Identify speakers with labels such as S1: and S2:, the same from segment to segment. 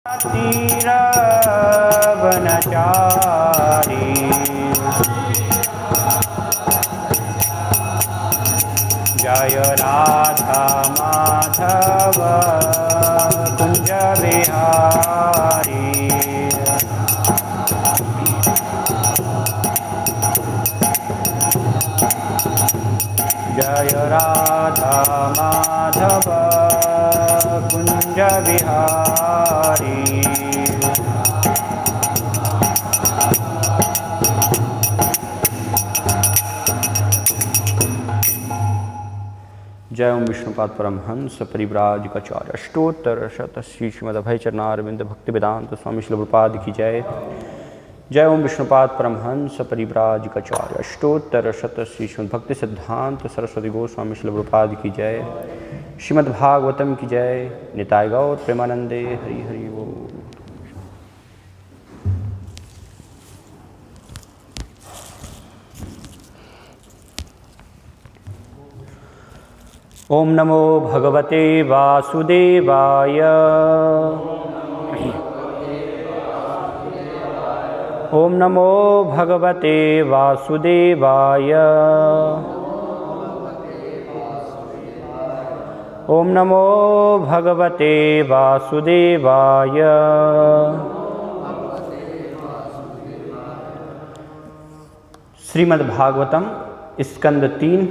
S1: तीरवनचारी जय राधा माधव कुंज बिहारी जय राधा माधव कुंज बिहारी जय ओम विष्णुपाद परमहंस परिव्राजकाचार्य अष्टोत्तर शत श्री श्रीमद् अभय चरणारविंद भक्ति वेदांत स्वामी श्रील प्रभुपाद की जय। जय ओम विष्णुपाद परमहंस परिव्राजकाचार्य अष्टोत्तर शत श्री श्रीमद् भक्ति सिद्धांत सरस्वती गोस्वामी श्रील प्रभुपाद की जय। श्रीमद् भागवतम की जय। निताय गौर प्रेमानंदे हरि हरि बोल। ओम नमो भगवते वासुदेवाय। ओम नमो भगवते वासुदेवाय। ओम नमो भगवते वासुदेवाय। श्रीमद् भागवतम स्कंद 3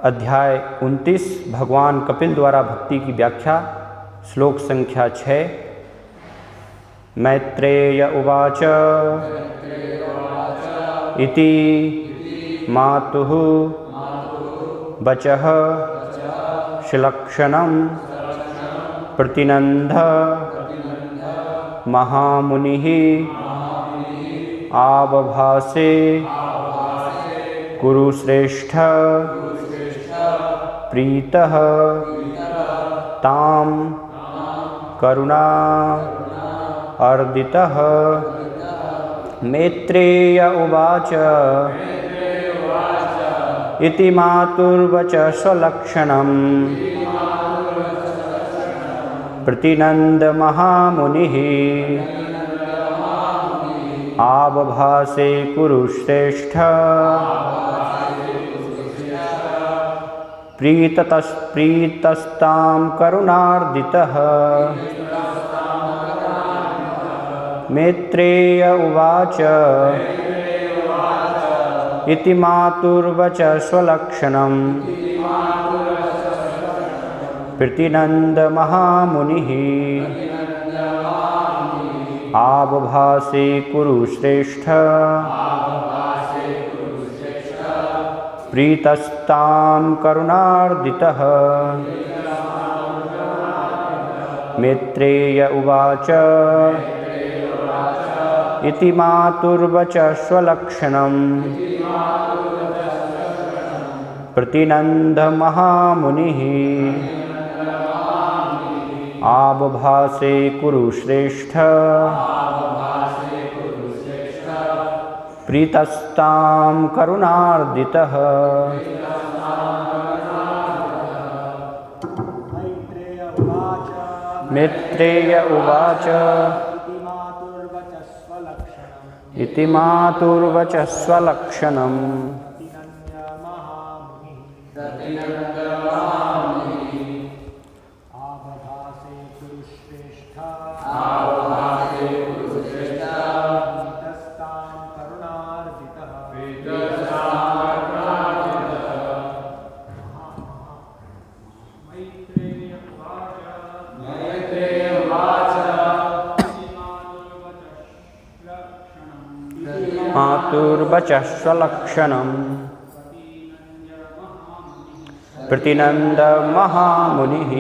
S1: अध्याय 29 भगवान कपिल द्वारा भक्ति की व्याख्या। श्लोक संख्या 6। मैत्रेय उवाच इति मातुः वचः श्लक्षणं प्रतिनन्द महामुनिः आवभासे कुरुश्रेष्ठ प्रीतः ताम करुणा अर्दितः। मैत्रेय उवाच इति मातुर्वच स्वलक्षणं प्रतिनन्द महामुनिः आवभासे कुरुश्रेष्ठ प्रीतस्तां करुणार्दितः। मैत्रेय उवाच इति मातुर्वच स्वलक्षणं प्रतिनन्द महामुनिः आवभासे कुरुश्रेष्ठ प्रीतस्तां करुणार्दितः। मैत्रेय उवाच इति मातुर्वच स्वलक्षणं प्रतिनन्द महामुनिः आवभासे कुरुश्रेष्ठ प्रीतस्तां करुणार्दितः। मैत्रेय उवाच इति मातुर्वच स्वलक्षणं मातुर्वच स्वलक्षणं प्रतिनन्द महामुनिः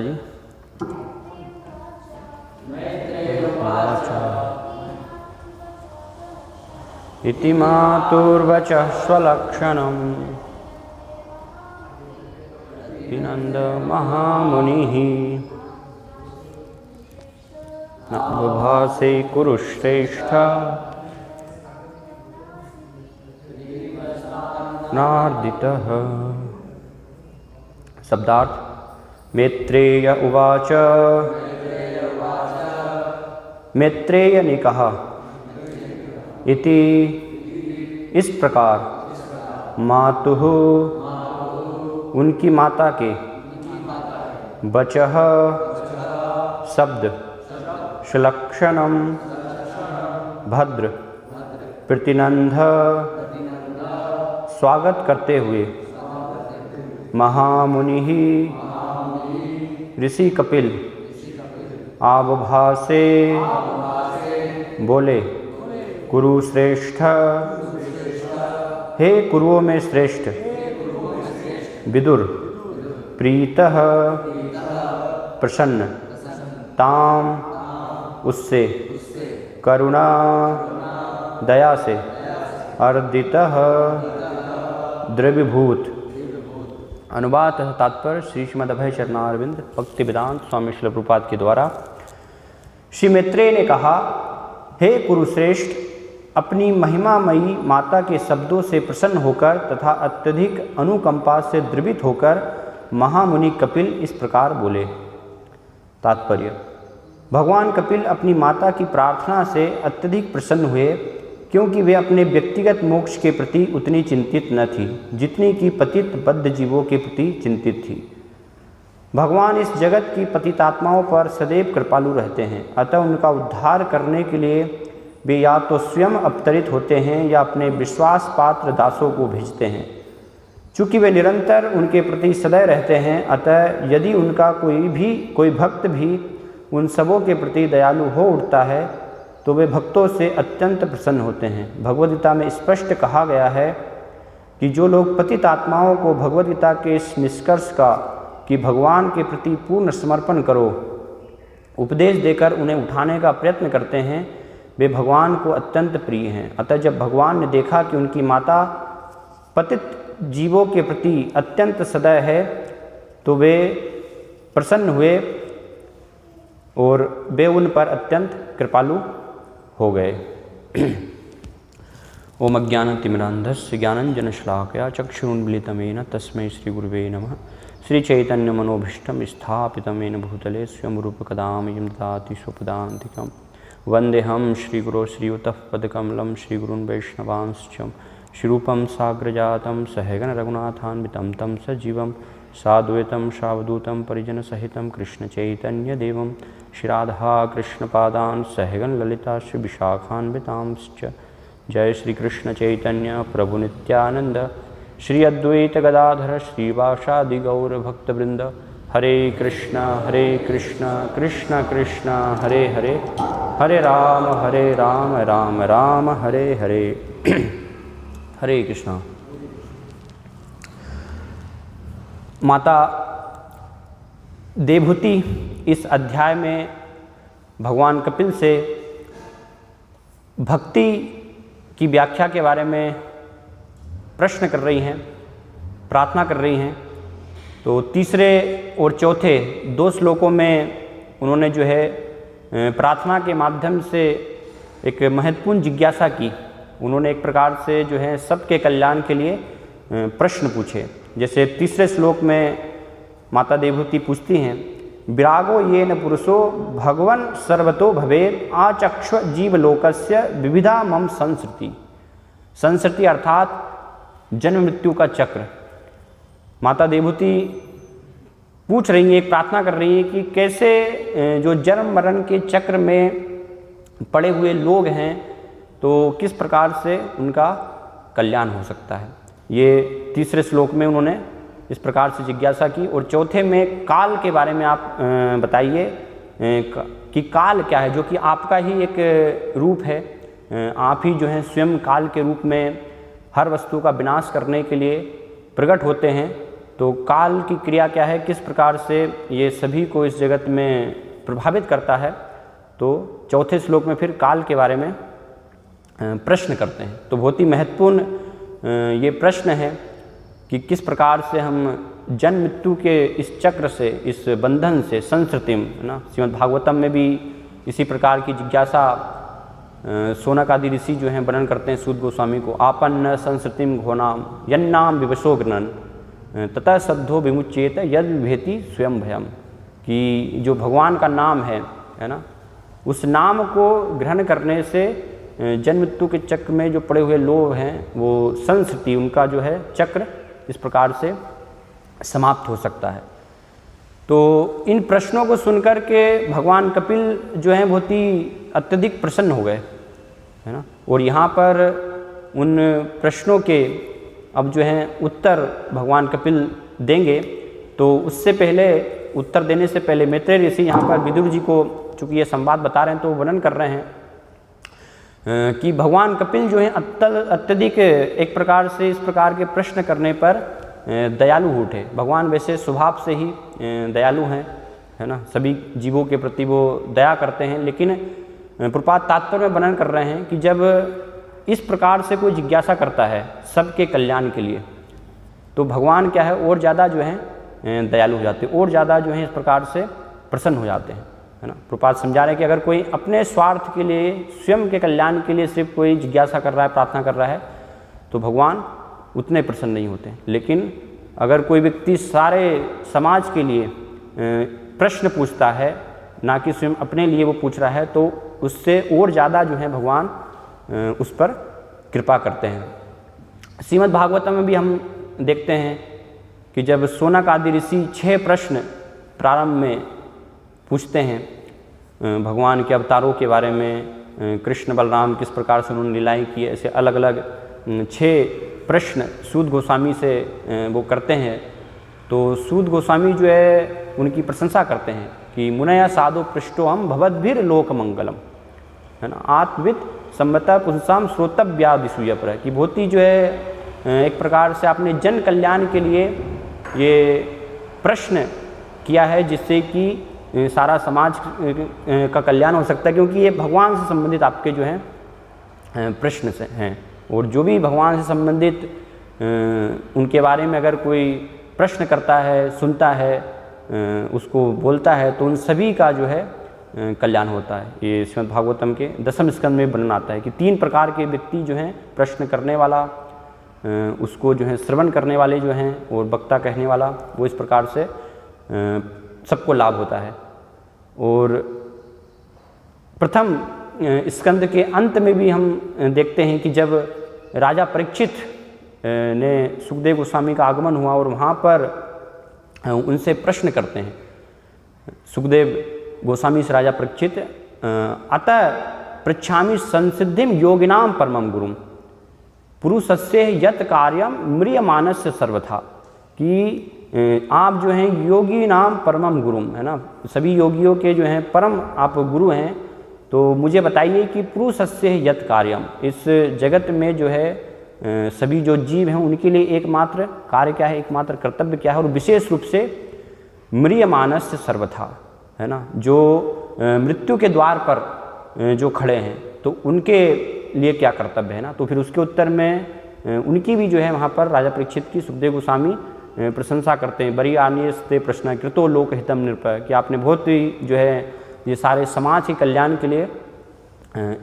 S1: माता जी। इति मातुर्वचः स्वलक्षणम् विनन्द महामुनिः न बुभासे कुरुश्रेष्ठ नार्दितः। शब्दार्थ। मैत्रेय उवाच। मैत्रेय ने कहा, इति इस प्रकार, मातुः उनकी माता के, वचः शब्द, सुलक्षणम भद्र, प्रतिनंद स्वागत करते हुए, महामुनि ऋषि कपिल आबभासे बोले, कुरुश्रेष्ठ हे कुरुओं में श्रेष्ठ, विदुर प्रीतः प्रसन्न, ताम उससे, करुणा दया से, अर्दितः द्रव्यभूत। अनुवाद तथा तात्पर्य श्री श्रीमद् अभय चरणारविंद भक्ति वेदांत स्वामी श्रील प्रभुपाद के द्वारा। श्री मैत्रेय ने कहा, हे कुरुश्रेष्ठ, अपनी महिमामयी माता के शब्दों से प्रसन्न होकर तथा अत्यधिक अनुकंपा से द्रवित होकर महामुनि कपिल इस प्रकार बोले। तात्पर्य। भगवान कपिल अपनी माता की प्रार्थना से अत्यधिक प्रसन्न हुए, क्योंकि वे अपने व्यक्तिगत मोक्ष के प्रति उतनी चिंतित न थी जितनी कि पतित बद्ध जीवों के प्रति चिंतित थी। भगवान इस जगत की पतितात्माओं पर सदैव कृपालु रहते हैं, अतः उनका उद्धार करने के लिए वे या तो स्वयं अवतरित होते हैं या अपने विश्वास पात्र दासों को भेजते हैं। चूँकि वे निरंतर उनके प्रति सदैव रहते हैं, अतः यदि उनका कोई भक्त भी उन सबों के प्रति दयालु हो उठता है तो वे भक्तों से अत्यंत प्रसन्न होते हैं। भगवद्गीता में स्पष्ट कहा गया है कि जो लोग पतित आत्माओं को भगवद्गीता के इस निष्कर्ष का कि भगवान के प्रति पूर्ण समर्पण करो उपदेश देकर उन्हें उठाने का प्रयत्न करते हैं, वे भगवान को अत्यंत प्रिय हैं। अतः जब भगवान ने देखा कि उनकी माता पतित जीवों के प्रति अत्यंत सदैव है तो वे प्रसन्न हुए और वे उन पर अत्यंत कृपालु हो गए। ओम अज्ञानतिमिरान्धस्य ज्ञानञ्जनशलाकया चक्षुरुन्मीलितं येन तस्मै श्रीगुरुवे नमः। श्रीचैतन्यमनोभीष्टं स्थापितं येन भूतले स्वयं रूपकदा मह्यं ददाति स्वपदान्तिकं। वन्देऽहं श्रीगुरो श्रीयुतपदकमलं श्रीगुरून् वैष्णवांश्च श्रीरूपं साग्रजातं सहगण रघुनाथान्वितं तं सजीवं साद्वैतं सावधूतं परिजनसहितं कृष्णचैतन्यदेवं श्रीराधा कृष्णपादान् सहगण ललिता श्री विशाखान्वितांश्च। जय श्री कृष्ण चैतन्य प्रभु नित्यानंद श्री अद्वैत गदाधर श्रीवासादि गौर भक्तवृंद। हरे कृष्णा कृष्ण कृष्ण हरे हरे, हरे राम राम राम हरे हरे। हरे कृष्णा। माता देवहूति इस अध्याय में भगवान कपिल से भक्ति की व्याख्या के बारे में प्रश्न कर रही हैं, प्रार्थना कर रही हैं। तो तीसरे और चौथे दो श्लोकों में उन्होंने जो है प्रार्थना के माध्यम से एक महत्वपूर्ण जिज्ञासा की। उन्होंने एक प्रकार से जो है सबके कल्याण के लिए प्रश्न पूछे। जैसे तीसरे श्लोक में माता देवहूति पूछती हैं, विरागो येन पुरुषो भगवन् सर्वतो भवेत् आचक्ष्व जीवलोकस्य विविधा मम संसृति। संसृति अर्थात जन्म मृत्यु का चक्र। माता देवहूति पूछ रही है, एक प्रार्थना कर रही है कि कैसे जो जन्म मरण के चक्र में पड़े हुए लोग हैं तो किस प्रकार से उनका कल्याण हो सकता है। ये तीसरे श्लोक में उन्होंने इस प्रकार से जिज्ञासा की। और चौथे में काल के बारे में आप बताइए कि काल क्या है, जो कि आपका ही एक रूप है। आप ही जो है स्वयं काल के रूप में हर वस्तु का विनाश करने के लिए प्रकट होते हैं। तो काल की क्रिया क्या है, किस प्रकार से ये सभी को इस जगत में प्रभावित करता है। तो चौथे श्लोक में फिर काल के बारे में प्रश्न करते हैं। तो बहुत ही महत्वपूर्ण ये प्रश्न है कि किस प्रकार से हम जन्म मृत्यु के इस चक्र से, इस बंधन से, संस्कृतिम है ना, श्रीमद् भागवतम में भी इसी प्रकार की जिज्ञासा शौनकादि ऋषि जो हैं वर्णन करते हैं सूत गोस्वामी को। आपन्न संस्कृतिम घोनाम यन्नाम विवशो गृणन ततः सद्धो विमुच्येत यद विभेति स्वयं भयम, कि जो भगवान का नाम है ना, उस नाम को ग्रहण करने से जन्म मृत्यु के चक्र में जो पड़े हुए लोग हैं वो संस्कृति, उनका जो है चक्र इस प्रकार से समाप्त हो सकता है। तो इन प्रश्नों को सुनकर के भगवान कपिल जो हैं बहुत ही अत्यधिक प्रसन्न हो गए, है ना। और यहाँ पर उन प्रश्नों के अब जो हैं उत्तर भगवान कपिल देंगे। तो उससे पहले, उत्तर देने से पहले मैत्रेय ऋषि यहाँ पर विदुर जी को, चूँकि ये संवाद बता रहे हैं तो वर्णन कर रहे हैं कि भगवान कपिल जो हैं अत्यधिक एक प्रकार से इस प्रकार के प्रश्न करने पर दयालु उठे। भगवान वैसे स्वभाव से ही दयालु हैं, है ना, सभी जीवों के प्रति वो दया करते हैं। लेकिन प्रपात तात्पर्य में वर्णन कर रहे हैं कि जब इस प्रकार से कोई जिज्ञासा करता है सबके कल्याण के लिए, तो भगवान क्या है और ज़्यादा जो है दयालु हो जाते हैं, और ज़्यादा जो है इस प्रकार से प्रसन्न हो जाते हैं, है ना। प्रपात समझा रहे हैं कि अगर कोई अपने स्वार्थ के लिए, स्वयं के कल्याण के लिए सिर्फ कोई जिज्ञासा कर रहा है, प्रार्थना कर रहा है, तो भगवान उतने प्रसन्न नहीं होते। लेकिन अगर कोई व्यक्ति सारे समाज के लिए प्रश्न पूछता है, ना कि स्वयं अपने लिए वो पूछ रहा है, तो उससे और ज़्यादा जो है भगवान उस पर कृपा करते हैं। श्रीमद् भागवतम में भी हम देखते हैं कि जब शौनक आदि ऋषि 6 प्रश्न प्रारंभ में पूछते हैं भगवान के अवतारों के बारे में, कृष्ण बलराम किस प्रकार से उन्होंने लीलाएँ की, ऐसे अलग अलग 6 प्रश्न सूत गोस्वामी से वो करते हैं। तो सूत गोस्वामी जो है उनकी प्रशंसा करते हैं कि मुनया साधु पृष्ठो हम भवद्भिर लोक मंगलम, है ना, आत्मविद संबता पुंसाम श्रोतव्यादिसूय पर, कि बहुत ही जो है एक प्रकार से आपने जन कल्याण के लिए ये प्रश्न किया है, जिससे कि सारा समाज का कल्याण हो सकता है, क्योंकि ये भगवान से संबंधित आपके जो हैं प्रश्न से हैं। और जो भी भगवान से संबंधित उनके बारे में अगर कोई प्रश्न करता है, सुनता है, उसको बोलता है, तो उन सभी का जो है कल्याण होता है। ये श्रीमद् भागवतम के 10वें स्कंद में वर्णन आता है कि 3 प्रकार के व्यक्ति जो हैं, प्रश्न करने वाला, उसको जो है श्रवण करने वाले जो हैं, और वक्ता कहने वाला, वो इस प्रकार से सबको लाभ होता है। और प्रथम स्कंद के अंत में भी हम देखते हैं कि जब राजा परीक्षित ने सुखदेव गोस्वामी का आगमन हुआ और वहाँ पर उनसे प्रश्न करते हैं सुखदेव गोस्वामी से राजा परीक्षित, अतः पृच्छामि संसिद्धिम योगिनाम परमम गुरुम पुरुषस्य यत कार्यम म्रियमानस्य सर्वथा, कि आप जो हैं योगी नाम परमम गुरुम, है ना, सभी योगियों के जो हैं परम आप गुरु हैं। तो मुझे बताइए कि पुरुषस्य यत कार्यम, इस जगत में जो है सभी जो जीव हैं उनके लिए एकमात्र कार्य क्या है, एकमात्र कर्तव्य क्या है, और विशेष रूप से म्रियमानस्य सर्वथा, है ना, जो मृत्यु के द्वार पर जो खड़े हैं, तो उनके लिए क्या कर्तव्य है ना। तो फिर उसके उत्तर में उनकी भी जो है वहाँ पर राजा परीक्षित की सुखदेव गोस्वामी प्रशंसा करते हैं। बड़ी आनियस्ते प्रश्न कृतो लोक हितम निरपय, कि आपने बहुत ही जो है ये सारे समाज के कल्याण के लिए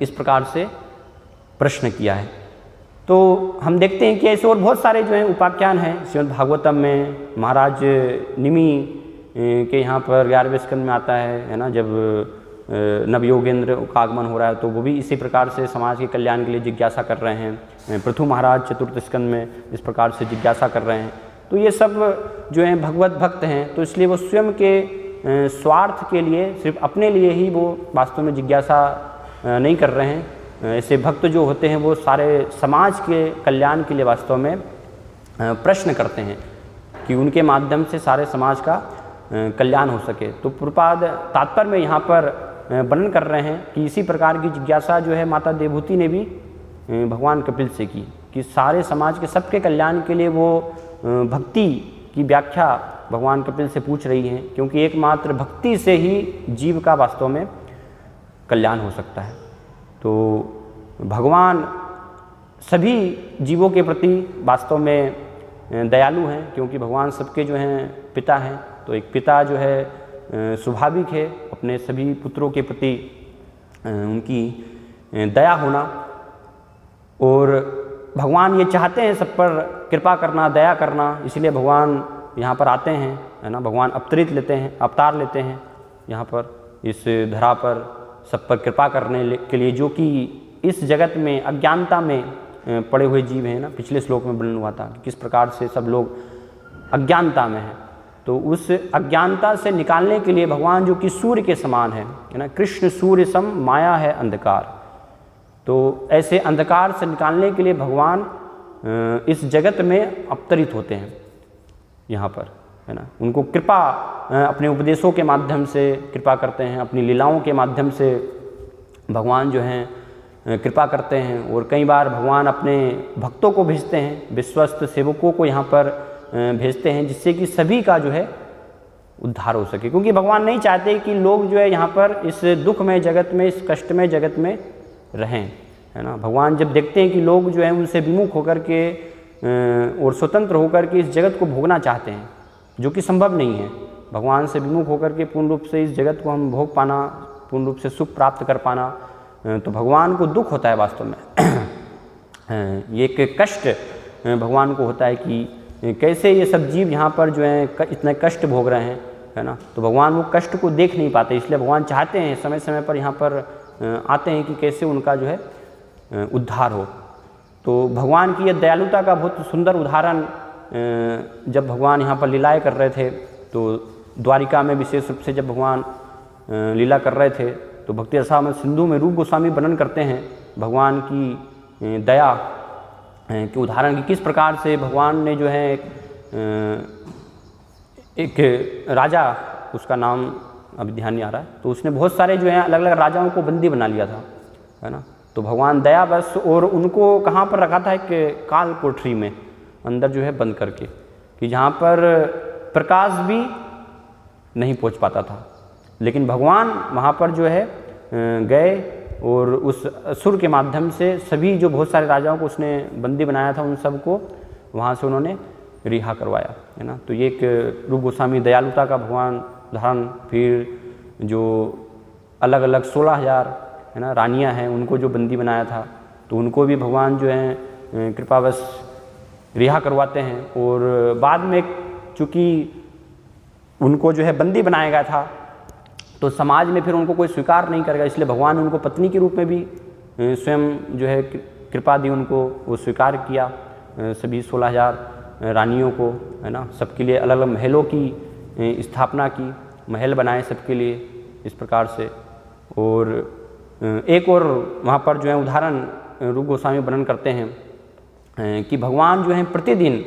S1: इस प्रकार से प्रश्न किया है। तो हम देखते हैं कि ऐसे और बहुत सारे जो हैं उपाख्यान हैं श्रीमद् भागवतम में। महाराज निमि के यहाँ पर 11वें स्कंद में आता है ना, जब नवयोगेंद्र का आगमन हो रहा है, तो वो भी इसी प्रकार से समाज के कल्याण के लिए जिज्ञासा कर रहे हैं। पृथु महाराज 4th स्कंद में इस प्रकार से जिज्ञासा कर रहे हैं। तो ये सब जो हैं भगवत भक्त हैं, तो इसलिए वो स्वयं के स्वार्थ के लिए, सिर्फ अपने लिए ही वो वास्तव में जिज्ञासा नहीं कर रहे हैं। ऐसे भक्त जो होते हैं वो सारे समाज के कल्याण के लिए वास्तव में प्रश्न करते हैं कि उनके माध्यम से सारे समाज का कल्याण हो सके। तो प्रपाद तात्पर्य में यहाँ पर वर्णन कर रहे हैं कि इसी प्रकार की जिज्ञासा जो है माता देवहूति ने भी भगवान कपिल से की, कि सारे समाज के सबके कल्याण के लिए वो भक्ति की व्याख्या भगवान कपिल से पूछ रही हैं, क्योंकि एकमात्र भक्ति से ही जीव का वास्तव में कल्याण हो सकता है। तो भगवान सभी जीवों के प्रति वास्तव में दयालु हैं, क्योंकि भगवान सबके जो हैं पिता हैं। तो एक पिता जो है स्वाभाविक है अपने सभी पुत्रों के प्रति उनकी दया होना, और भगवान ये चाहते हैं सब पर कृपा करना, दया करना, इसलिए भगवान यहाँ पर आते हैं, है ना। भगवान अवतार लेते हैं यहाँ पर इस धरा पर सब पर कृपा करने के लिए, जो कि इस जगत में अज्ञानता में पड़े हुए जीव हैं ना। पिछले श्लोक में वर्णन हुआ था कि किस प्रकार से सब लोग अज्ञानता में हैं। तो उस अज्ञानता से निकालने के लिए भगवान जो कि सूर्य के समान है ना, कृष्ण सूर्य सम माया है अंधकार। तो ऐसे अंधकार से निकालने के लिए भगवान इस जगत में अवतरित होते हैं यहाँ पर, है ना। उनको कृपा अपने उपदेशों के माध्यम से कृपा करते हैं, अपनी लीलाओं के माध्यम से भगवान जो हैं कृपा करते हैं। और कई बार भगवान अपने भक्तों को भेजते हैं, विश्वस्त सेवकों को यहाँ पर भेजते हैं, जिससे कि सभी का जो है उद्धार हो सके। क्योंकि भगवान नहीं चाहते कि लोग जो है यहाँ पर इस दुखमय जगत में, इस कष्टमय जगत में रहें, है ना। भगवान जब देखते हैं कि लोग जो है उनसे विमुख होकर के और स्वतंत्र होकर के इस जगत को भोगना चाहते हैं, जो कि संभव नहीं है। भगवान से विमुख होकर के पूर्ण रूप से इस जगत को हम भोग पाना, पूर्ण रूप से सुख प्राप्त कर पाना, तो भगवान को दुख होता है वास्तव में। ये एक कष्ट भगवान को होता है कि कैसे ये सब जीव यहाँ पर जो है इतने कष्ट भोग रहे हैं, है ना। तो भगवान वो कष्ट को देख नहीं पाते, इसलिए भगवान चाहते हैं समय समय पर यहाँ पर आते हैं कि कैसे उनका जो है उद्धार हो। तो भगवान की यह दयालुता का बहुत सुंदर उदाहरण जब भगवान यहाँ पर लीलाएँ कर रहे थे, तो द्वारिका में विशेष रूप से जब भगवान लीला कर रहे थे, तो भक्ति रसामृत सिंधु में रूप गोस्वामी वर्णन करते हैं भगवान की दया के उदाहरण की, किस प्रकार से भगवान ने जो है एक राजा, उसका नाम अभी ध्यान नहीं आ रहा है, तो उसने बहुत सारे जो है अलग अलग राजाओं को बंदी बना लिया था, है ना। तो भगवान दया बस, और उनको कहाँ पर रखा था, एक काल कोठरी में अंदर जो है बंद करके, कि जहाँ पर प्रकाश भी नहीं पहुँच पाता था। लेकिन भगवान वहाँ पर जो है गए और उस असुर के माध्यम से सभी जो बहुत सारे राजाओं को उसने बंदी बनाया था, उन सबको वहाँ से उन्होंने रिहा करवाया, है ना। तो ये एक रूप गोस्वामी दयालुता का भगवान उदाहरण। फिर जो अलग अलग 16,000 है ना रानियाँ हैं, उनको जो बंदी बनाया था, तो उनको भी भगवान जो है कृपावश रिहा करवाते हैं। और बाद में चूँकि उनको जो है बंदी बनाया गया था, तो समाज में फिर उनको कोई स्वीकार नहीं करेगा, इसलिए भगवान ने उनको पत्नी के रूप में भी स्वयं जो है कृपा दी, उनको वो स्वीकार किया सभी 16,000 रानियों को, है ना। सबके लिए अलग अलग महलों की स्थापना की, महल बनाए सबके लिए इस प्रकार से। और एक और वहाँ पर जो है उदाहरण रूप गोस्वामी वर्णन करते हैं कि भगवान जो है प्रतिदिन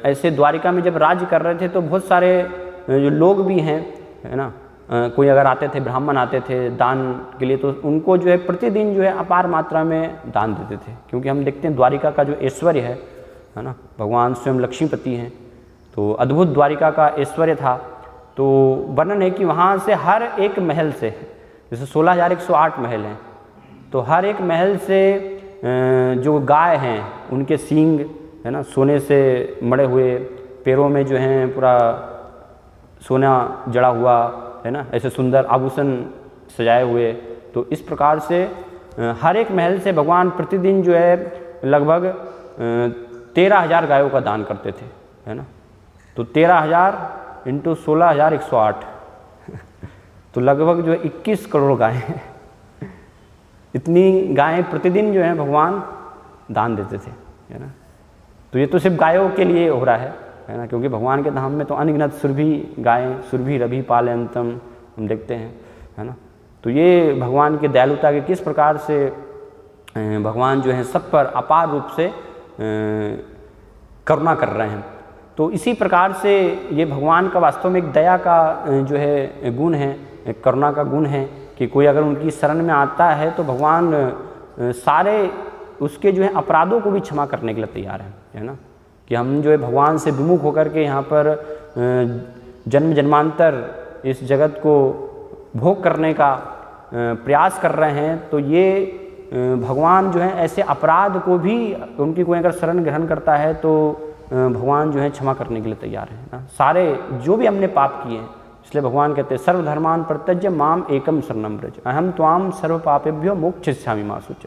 S1: ऐसे द्वारिका में जब राज्य कर रहे थे, तो बहुत सारे जो लोग भी हैं, है ना, कोई अगर आते थे, ब्राह्मण आते थे दान के लिए, तो उनको जो है प्रतिदिन जो है अपार मात्रा में दान देते थे। क्योंकि हम देखते हैं द्वारिका का जो ऐश्वर्य है ना, भगवान स्वयं लक्ष्मीपति हैं, तो अद्भुत द्वारिका का ऐश्वर्य था। तो वर्णन है कि वहाँ से हर एक महल से, जैसे 16,108 महल हैं, तो हर एक महल से जो गाय हैं उनके सींग, है ना, सोने से मढ़े हुए, पैरों में जो हैं पूरा सोना जड़ा हुआ, है ना, ऐसे सुंदर आभूषण सजाए हुए। तो इस प्रकार से हर एक महल से भगवान प्रतिदिन जो है लगभग 13,000 गायों का दान करते थे, है ना। तो 13,000 इंटू 16,108 तो लगभग जो है 21 करोड़ गायें इतनी गायें प्रतिदिन जो है भगवान दान देते थे, है ना। तो ये तो सिर्फ गायों के लिए हो रहा है ना, क्योंकि भगवान के धाम में तो अनगिनत सुरभि गायें, सुरभि रभि पालयंतम हम देखते हैं, है ना। तो ये भगवान की दयालुता के किस प्रकार से भगवान जो है सब पर अपार रूप से करुणा कर रहे हैं। तो इसी प्रकार से ये भगवान का वास्तव में एक दया का जो है गुण है, एक करुणा का गुण है, कि कोई अगर उनकी शरण में आता है तो भगवान सारे उसके जो है अपराधों को भी क्षमा करने के लिए तैयार है ना। कि हम जो है भगवान से विमुख होकर के यहाँ पर जन्म जन्मांतर इस जगत को भोग करने का प्रयास कर रहे हैं, तो ये भगवान जो है ऐसे अपराध को भी, उनकी कोई अगर शरण ग्रहण करता है तो भगवान जो है क्षमा करने के लिए तैयार है ना। सारे जो भी हमने पाप किए हैं, इसलिए भगवान कहते हैं सर्वधर्मान परित्यज्य माम एकम शरणं व्रज अहम त्वाम सर्व पापेभ्यो मोक्षयिष्यामि मा शुच।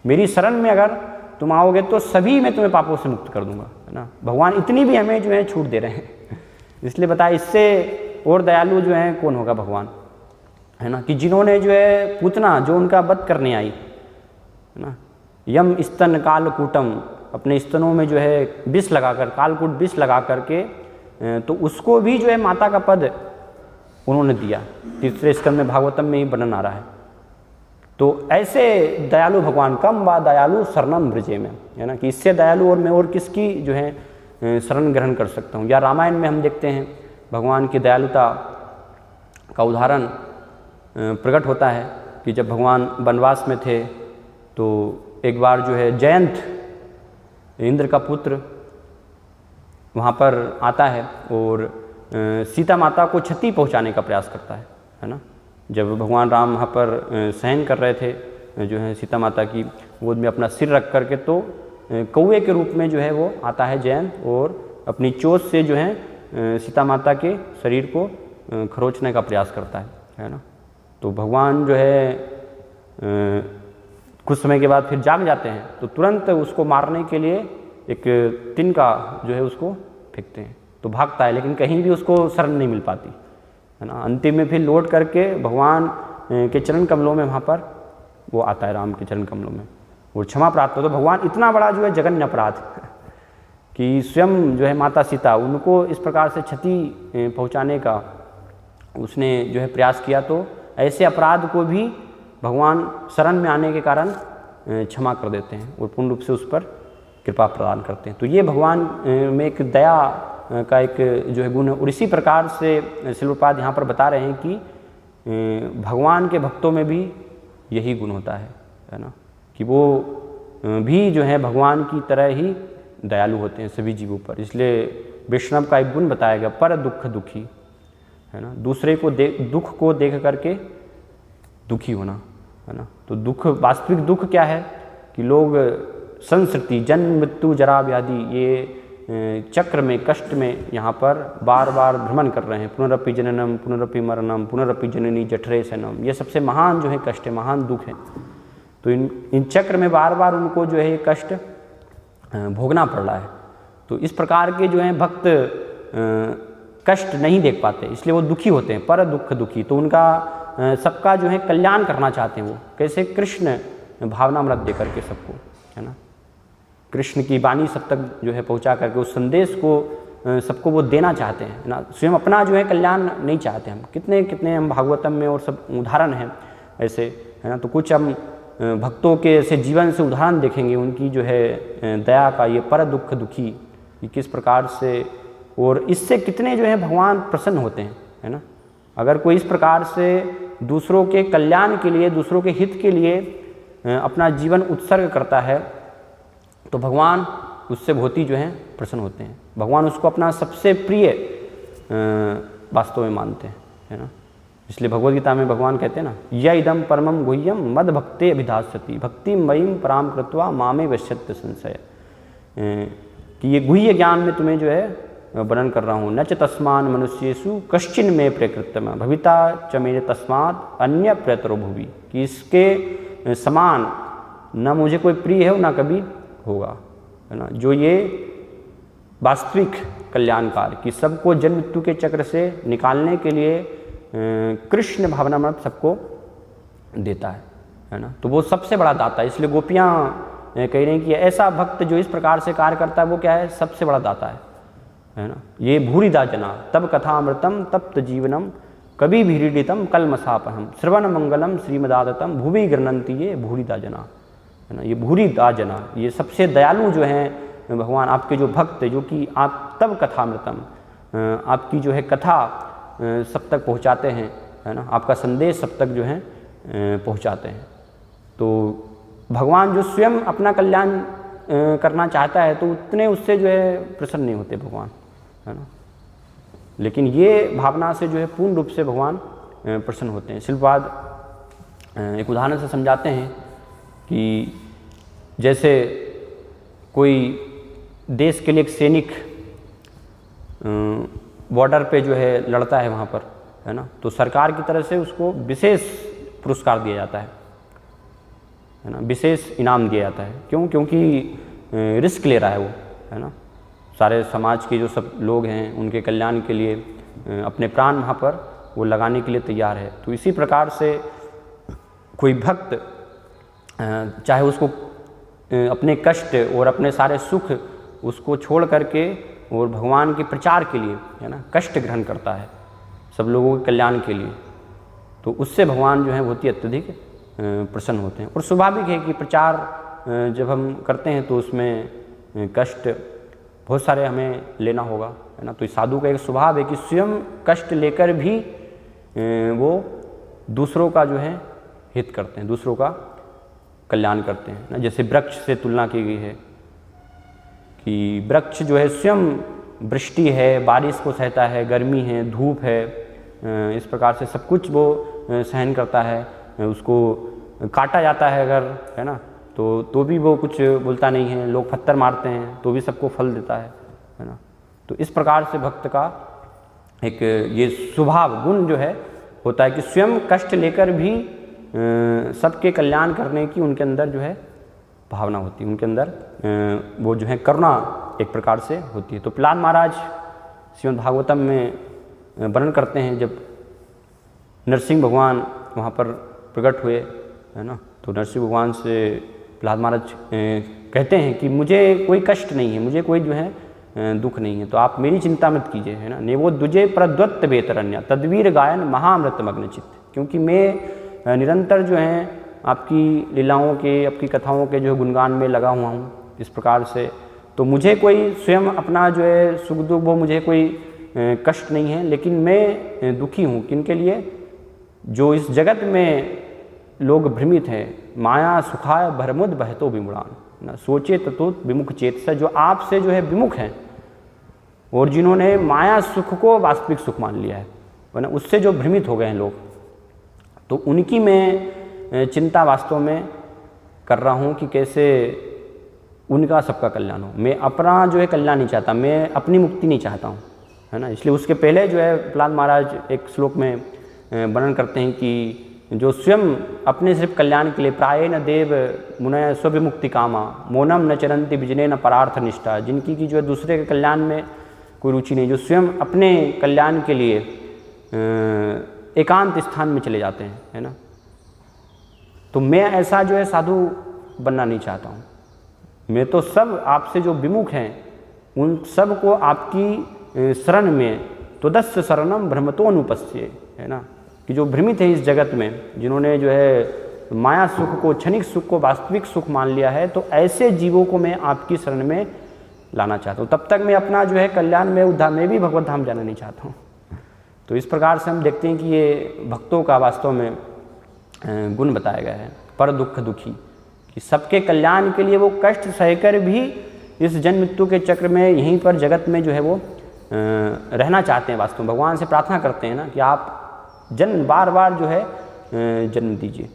S1: मेरी शरण में अगर तुम आओगे तो सभी मैं तुम्हें पापों से मुक्त कर दूंगा, है ना। भगवान इतनी भी हमें जो है छूट दे रहे हैं। इसलिए बताया इससे और दयालु जो है कौन होगा भगवान, है ना। कि जिन्होंने जो है पूतना जो उनका वध करने आई, है ना, यम स्तन कालकूटम, अपने स्तनों में जो है विष लगाकर, कालकूट विष लगा करके, तो उसको भी जो है माता का पद उन्होंने दिया। तीसरे स्कंद में भागवतम में ही वर्णन आ रहा है। तो ऐसे दयालु भगवान, कम व दयालु शरणम व्रजे में, है ना, कि इससे दयालु और मैं और किसकी जो है शरण ग्रहण कर सकता हूँ। या रामायण में हम देखते हैं भगवान की दयालुता का उदाहरण प्रकट होता है कि जब भगवान वनवास में थे तो एक बार जो है जयंत, इंद्र का पुत्र, वहाँ पर आता है और सीता माता को क्षति पहुँचाने का प्रयास करता है ना। जब भगवान राम वहाँ पर सहन कर रहे थे जो है सीता माता की गोद में अपना सिर रख करके, तो कौवे के रूप में जो है वो आता है जयंत और अपनी चोंच से जो है सीता माता के शरीर को खरोचने का प्रयास करता है ना। तो भगवान जो है कुछ समय के बाद फिर जाग जाते हैं, तो तुरंत उसको मारने के लिए एक तिनका जो है उसको फेंकते हैं, तो भागता है लेकिन कहीं भी उसको शरण नहीं मिल पाती, है ना। अंतिम में फिर लौट करके भगवान के चरण कमलों में वहाँ पर वो आता है, राम के चरण कमलों में, और क्षमा प्राप्त हो। तो भगवान इतना बड़ा जो है जघन्य अपराध कि स्वयं जो है माता सीता, उनको इस प्रकार से क्षति पहुँचाने का उसने जो है प्रयास किया, तो ऐसे अपराध को भी भगवान शरण में आने के कारण क्षमा कर देते हैं और पूर्ण रूप से उस पर कृपा प्रदान करते हैं। तो ये भगवान में एक दया का एक जो है गुण है। और इसी प्रकार से श्रील प्रभुपाद यहाँ पर बता रहे हैं कि भगवान के भक्तों में भी यही गुण होता है ना, कि वो भी जो है भगवान की तरह ही दयालु होते हैं सभी जीवों पर। इसलिए वैष्णव का एक गुण बताया गया, पर दुख दुखी, है ना, दूसरे को दुख को देख करके दुखी होना, है ना। तो दुख, वास्तविक दुख क्या है कि लोग संस्कृति, जन्म मृत्यु जरा व्याधि, ये चक्र में, कष्ट में यहाँ पर बार बार भ्रमण कर रहे हैं। पुनरपि जननम पुनरपि मरणम पुनरपि जननी जठरे सनम, ये सबसे महान जो है कष्ट है, महान दुख है। तो इन चक्र में बार बार उनको जो है ये कष्ट भोगना पड़ रहा है। तो इस प्रकार के जो हैं भक्त कष्ट नहीं देख पाते, इसलिए वो दुखी होते हैं, पर दुख दुखी। तो उनका सबका जो है कल्याण करना चाहते हैं वो, कैसे? कृष्ण भावनामृत दे करके सबको, है ना, कृष्ण की वाणी सब तक जो है पहुंचा करके उस संदेश को सबको वो देना चाहते हैं, है ना। स्वयं अपना जो है कल्याण नहीं चाहते। हम कितने कितने हम भागवतम में और सब उदाहरण हैं ऐसे, है ना। तो कुछ हम भक्तों के ऐसे जीवन से उदाहरण देखेंगे, उनकी जो है दया का, ये पर दुख दुखी, कि किस प्रकार से, और इससे कितने जो है भगवान प्रसन्न होते हैं, है ना। अगर कोई इस प्रकार से दूसरों के कल्याण के लिए, दूसरों के हित के लिए अपना जीवन उत्सर्ग करता है, तो भगवान उससे बहुत ही जो है प्रसन्न होते हैं। भगवान उसको अपना सबसे प्रिय वास्तव में मानते हैं, है ना। इसलिए भगवद गीता में भगवान कहते हैं ना, य इदम परमम गुह्यम मद भक्ते अभिधास्यति भक्ति मयीम पराम कृत्वा मामे वश्यत्य संशय, कि ये गुह्य ज्ञान में तुम्हें जो है वर्णन कर रहा हूँ। न च तस्मान मनुष्येषु कश्चिन में प्रकृतम भविता च मेरे तस्मात् अन्य प्रयतरो भुवि, कि इसके समान न मुझे कोई प्रिय है न कभी होगा, है ना। जो ये वास्तविक कल्याणकार, कि सबको जन्म मृत्यु के चक्र से निकालने के लिए कृष्ण भावनामृत सबको देता है ना। तो वो सबसे बड़ा दाता है। इसलिए गोपियाँ कह रही हैं कि ऐसा भक्त जो इस प्रकार से कार्य करता है वो क्या है? सबसे बड़ा दाता है ना। ये भूरिदा जना तब कथामृतम तप्त जीवनम कभी भीड़ितम कलमसापहम श्रवण मंगलम श्रीमदादतम भूवि गृणंती ये भूरिदा जना, है ना। ये भूरिदा जना, ये सबसे दयालु जो हैं भगवान, आपके जो भक्त, जो कि आप तब कथामृतम, आपकी जो है कथा सब तक पहुँचाते हैं, है ना। आपका संदेश सब तक जो है पहुँचाते हैं। तो भगवान जो स्वयं अपना कल्याण करना चाहता है तो उतने उससे जो है प्रसन्न नहीं होते भगवान, है ना। लेकिन ये भावना से जो है पूर्ण रूप से भगवान प्रसन्न होते हैं। श्रीपाद एक उदाहरण से समझाते हैं कि जैसे कोई देश के लिए एक सैनिक बॉर्डर पे जो है लड़ता है वहाँ पर, है ना, तो सरकार की तरफ से उसको विशेष पुरस्कार दिया जाता है ना, विशेष इनाम दिया जाता है। क्यों? क्योंकि रिस्क ले रहा है वो, है ना, सारे समाज के जो सब लोग हैं उनके कल्याण के लिए अपने प्राण वहाँ पर वो लगाने के लिए तैयार है। तो इसी प्रकार से कोई भक्त चाहे उसको अपने कष्ट और अपने सारे सुख उसको छोड़ करके और भगवान के प्रचार के लिए, है ना, कष्ट ग्रहण करता है सब लोगों के कल्याण के लिए, तो उससे भगवान जो है बहुत ही अत्यधिक प्रसन्न होते हैं। और स्वाभाविक है कि प्रचार जब हम करते हैं तो उसमें कष्ट बहुत सारे हमें लेना होगा, है ना। तो इस साधु का एक स्वभाव है कि स्वयं कष्ट लेकर भी वो दूसरों का जो है हित करते हैं, दूसरों का कल्याण करते हैं ना। जैसे वृक्ष से तुलना की गई है कि वृक्ष जो है स्वयं वृष्टि है, बारिश को सहता है, गर्मी है, धूप है, इस प्रकार से सब कुछ वो सहन करता है। उसको काटा जाता है अगर, है ना, तो भी वो कुछ बोलता नहीं है, लोग पत्थर मारते हैं तो भी सबको फल देता है ना। तो इस प्रकार से भक्त का एक ये स्वभाव गुण जो है होता है कि स्वयं कष्ट लेकर भी सबके कल्याण करने की उनके अंदर जो है भावना होती है, उनके अंदर वो जो है करुणा एक प्रकार से होती है। तो प्रहलाद महाराज श्रीमद् भागवतम में वर्णन करते हैं जब नरसिंह भगवान वहाँ पर प्रकट हुए, है ना, तो नरसिंह भगवान से प्रहलाद महाराज कहते हैं कि मुझे कोई कष्ट नहीं है, मुझे कोई जो है दुख नहीं है, तो आप मेरी चिंता मत कीजिए, है ना। नेवो दुजे प्रद्वत्त बेतरण्य तद्वीर गायन महामृत मग्न चित्त, क्योंकि मैं निरंतर जो है आपकी लीलाओं के, आपकी कथाओं के जो है गुणगान में लगा हुआ हूँ इस प्रकार से। तो मुझे कोई स्वयं अपना जो है सुख दुख वो मुझे कोई कष्ट नहीं है, लेकिन मैं दुखी हूँ किनके लिए? जो इस जगत में लोग भ्रमित हैं, माया सुखाय भरमुद बहतो विमुड़ान, ना सोचे ततो विमुख चेत से, जो आपसे जो है विमुख हैं और जिन्होंने माया सुख को वास्तविक सुख मान लिया है ना, उससे जो भ्रमित हो गए हैं लोग, तो उनकी मैं चिंता वास्तव में कर रहा हूँ कि कैसे उनका सबका कल्याण हो। मैं अपना जो है कल्याण नहीं चाहता, मैं अपनी मुक्ति नहीं चाहता हूँ, है ना। इसलिए उसके पहले जो है प्रहलाद महाराज एक श्लोक में वर्णन करते हैं कि जो स्वयं अपने सिर्फ कल्याण के लिए प्रायेण देव मुनय स्वविमुक्ति कामा मोनम न चरंति विजने न परार्थ निष्ठा, जिनकी की जो है दूसरे के कल्याण में कोई रुचि नहीं, जो स्वयं अपने कल्याण के लिए एकांत स्थान में चले जाते हैं, है ना। तो मैं ऐसा जो है साधु बनना नहीं चाहता हूँ। मैं तो सब आपसे जो विमुख हैं उन सब को आपकी शरण में तो दस्य शरणम भ्रमतोनुपस्ये, है ना, कि जो भ्रमित है इस जगत में, जिन्होंने जो है माया सुख को, क्षणिक सुख को वास्तविक सुख मान लिया है, तो ऐसे जीवों को मैं आपकी शरण में लाना चाहता हूँ। तब तक मैं अपना जो है कल्याण में उद्धार में भी भगवत धाम जाना नहीं चाहता हूँ। तो इस प्रकार से हम देखते हैं कि ये भक्तों का वास्तव में गुण बताया गया है, पर दुख दुखी, कि सबके कल्याण के लिए वो कष्ट सहकर भी इस जन्म मृत्यु के चक्र में यहीं पर जगत में जो है वो रहना चाहते हैं। वास्तव में भगवान से प्रार्थना करते हैं ना कि आप जन्म बार बार जो है जन्म दीजिए,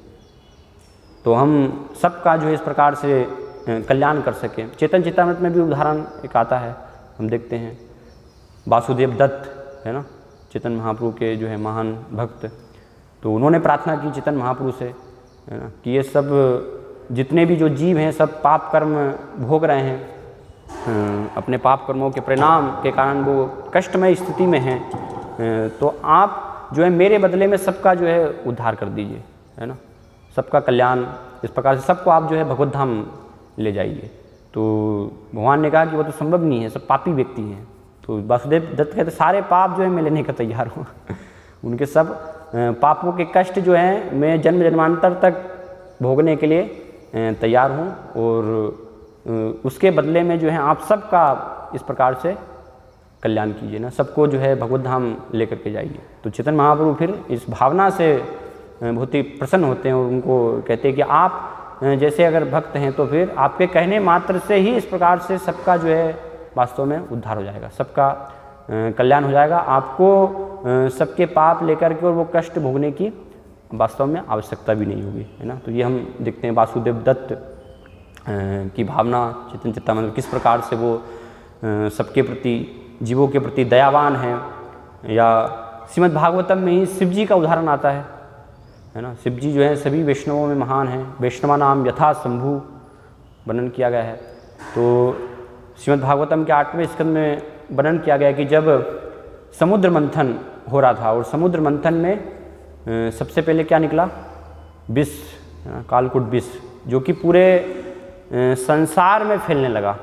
S1: तो हम सबका जो है इस प्रकार से कल्याण कर सकें। चेतन चेतामृत में भी उदाहरण एक आता है, हम देखते हैं वासुदेव दत्त, है ना, चेतन महाप्रभु के जो है महान भक्त, तो उन्होंने प्रार्थना की चेतन महाप्रभु से, है ना, कि ये सब जितने भी जो जीव हैं सब पाप कर्म भोग रहे हैं, अपने पाप कर्मों के परिणाम के कारण वो कष्टमय स्थिति में हैं, तो आप जो है मेरे बदले में सबका जो है उद्धार कर दीजिए, है ना, सबका कल्याण, इस प्रकार से सबको आप जो है भगवत धाम ले जाइए। तो भगवान ने कहा कि वो तो संभव नहीं है, सब पापी व्यक्ति हैं। तो वासुदेव दत्त कहते सारे पाप जो है मैं लेने का तैयार हूँ उनके सब पापों के कष्ट जो हैं मैं जन्म जन्मांतर तक भोगने के लिए तैयार हूँ, और उसके बदले में जो है आप सबका इस प्रकार से कल्याण कीजिए ना, सबको जो है भगवत धाम लेकर के जाइए। तो चेतन महाप्रभु फिर इस भावना से बहुत ही प्रसन्न होते हैं और उनको कहते हैं कि आप जैसे अगर भक्त हैं तो फिर आपके कहने मात्र से ही इस प्रकार से सबका जो है वास्तव में उद्धार हो जाएगा, सबका कल्याण हो जाएगा। आपको सबके पाप लेकर के और वो कष्ट भोगने की वास्तव में आवश्यकता भी नहीं होगी, है ना। तो ये हम देखते हैं वासुदेव दत्त की भावना चैतन्य चेतामृत किस प्रकार से वो सबके प्रति, जीवों के प्रति दयावान हैं। या श्रीमद् भागवतम में ही शिव जी का उदाहरण आता है ना। शिव जी जो है सभी वैष्णवों में महान हैं, वैष्णवा नाम यथा शंभु वर्णन किया गया है। तो श्रीमद् भागवतम के 8वें स्कंद में वर्णन किया गया है कि जब समुद्र मंथन हो रहा था और समुद्र मंथन में सबसे पहले क्या निकला, विष, कालकूट विष, जो कि पूरे संसार में फैलने लगा,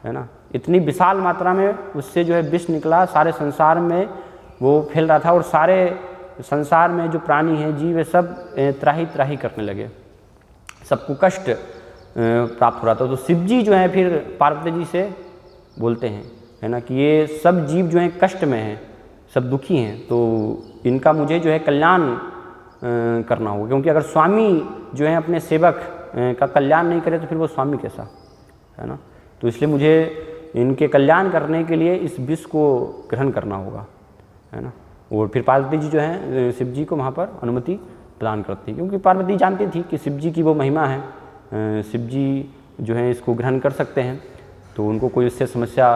S1: है ना। इतनी विशाल मात्रा में उससे जो है विष निकला, सारे संसार में वो फैल रहा था और सारे संसार में जो प्राणी हैं, जीव है, सब त्राही त्राही करने लगे, सबको कष्ट प्राप्त हो रहा था। तो शिव जी जो है फिर पार्वती जी से बोलते हैं, है ना, कि ये सब जीव जो हैं कष्ट में हैं, सब दुखी हैं, तो इनका मुझे जो है कल्याण करना होगा, क्योंकि अगर स्वामी जो है अपने सेवक का कल्याण नहीं करे तो फिर वो स्वामी कैसा, है ना। तो इसलिए मुझे इनके कल्याण करने के लिए इस विष को ग्रहण करना होगा, है ना। और फिर पार्वती जी जो हैं शिव जी को वहाँ पर अनुमति प्रदान करती, क्योंकि पार्वती जानती थी कि शिव जी की वो महिमा है, शिव जी जो है इसको ग्रहण कर सकते हैं, तो उनको कोई इससे समस्या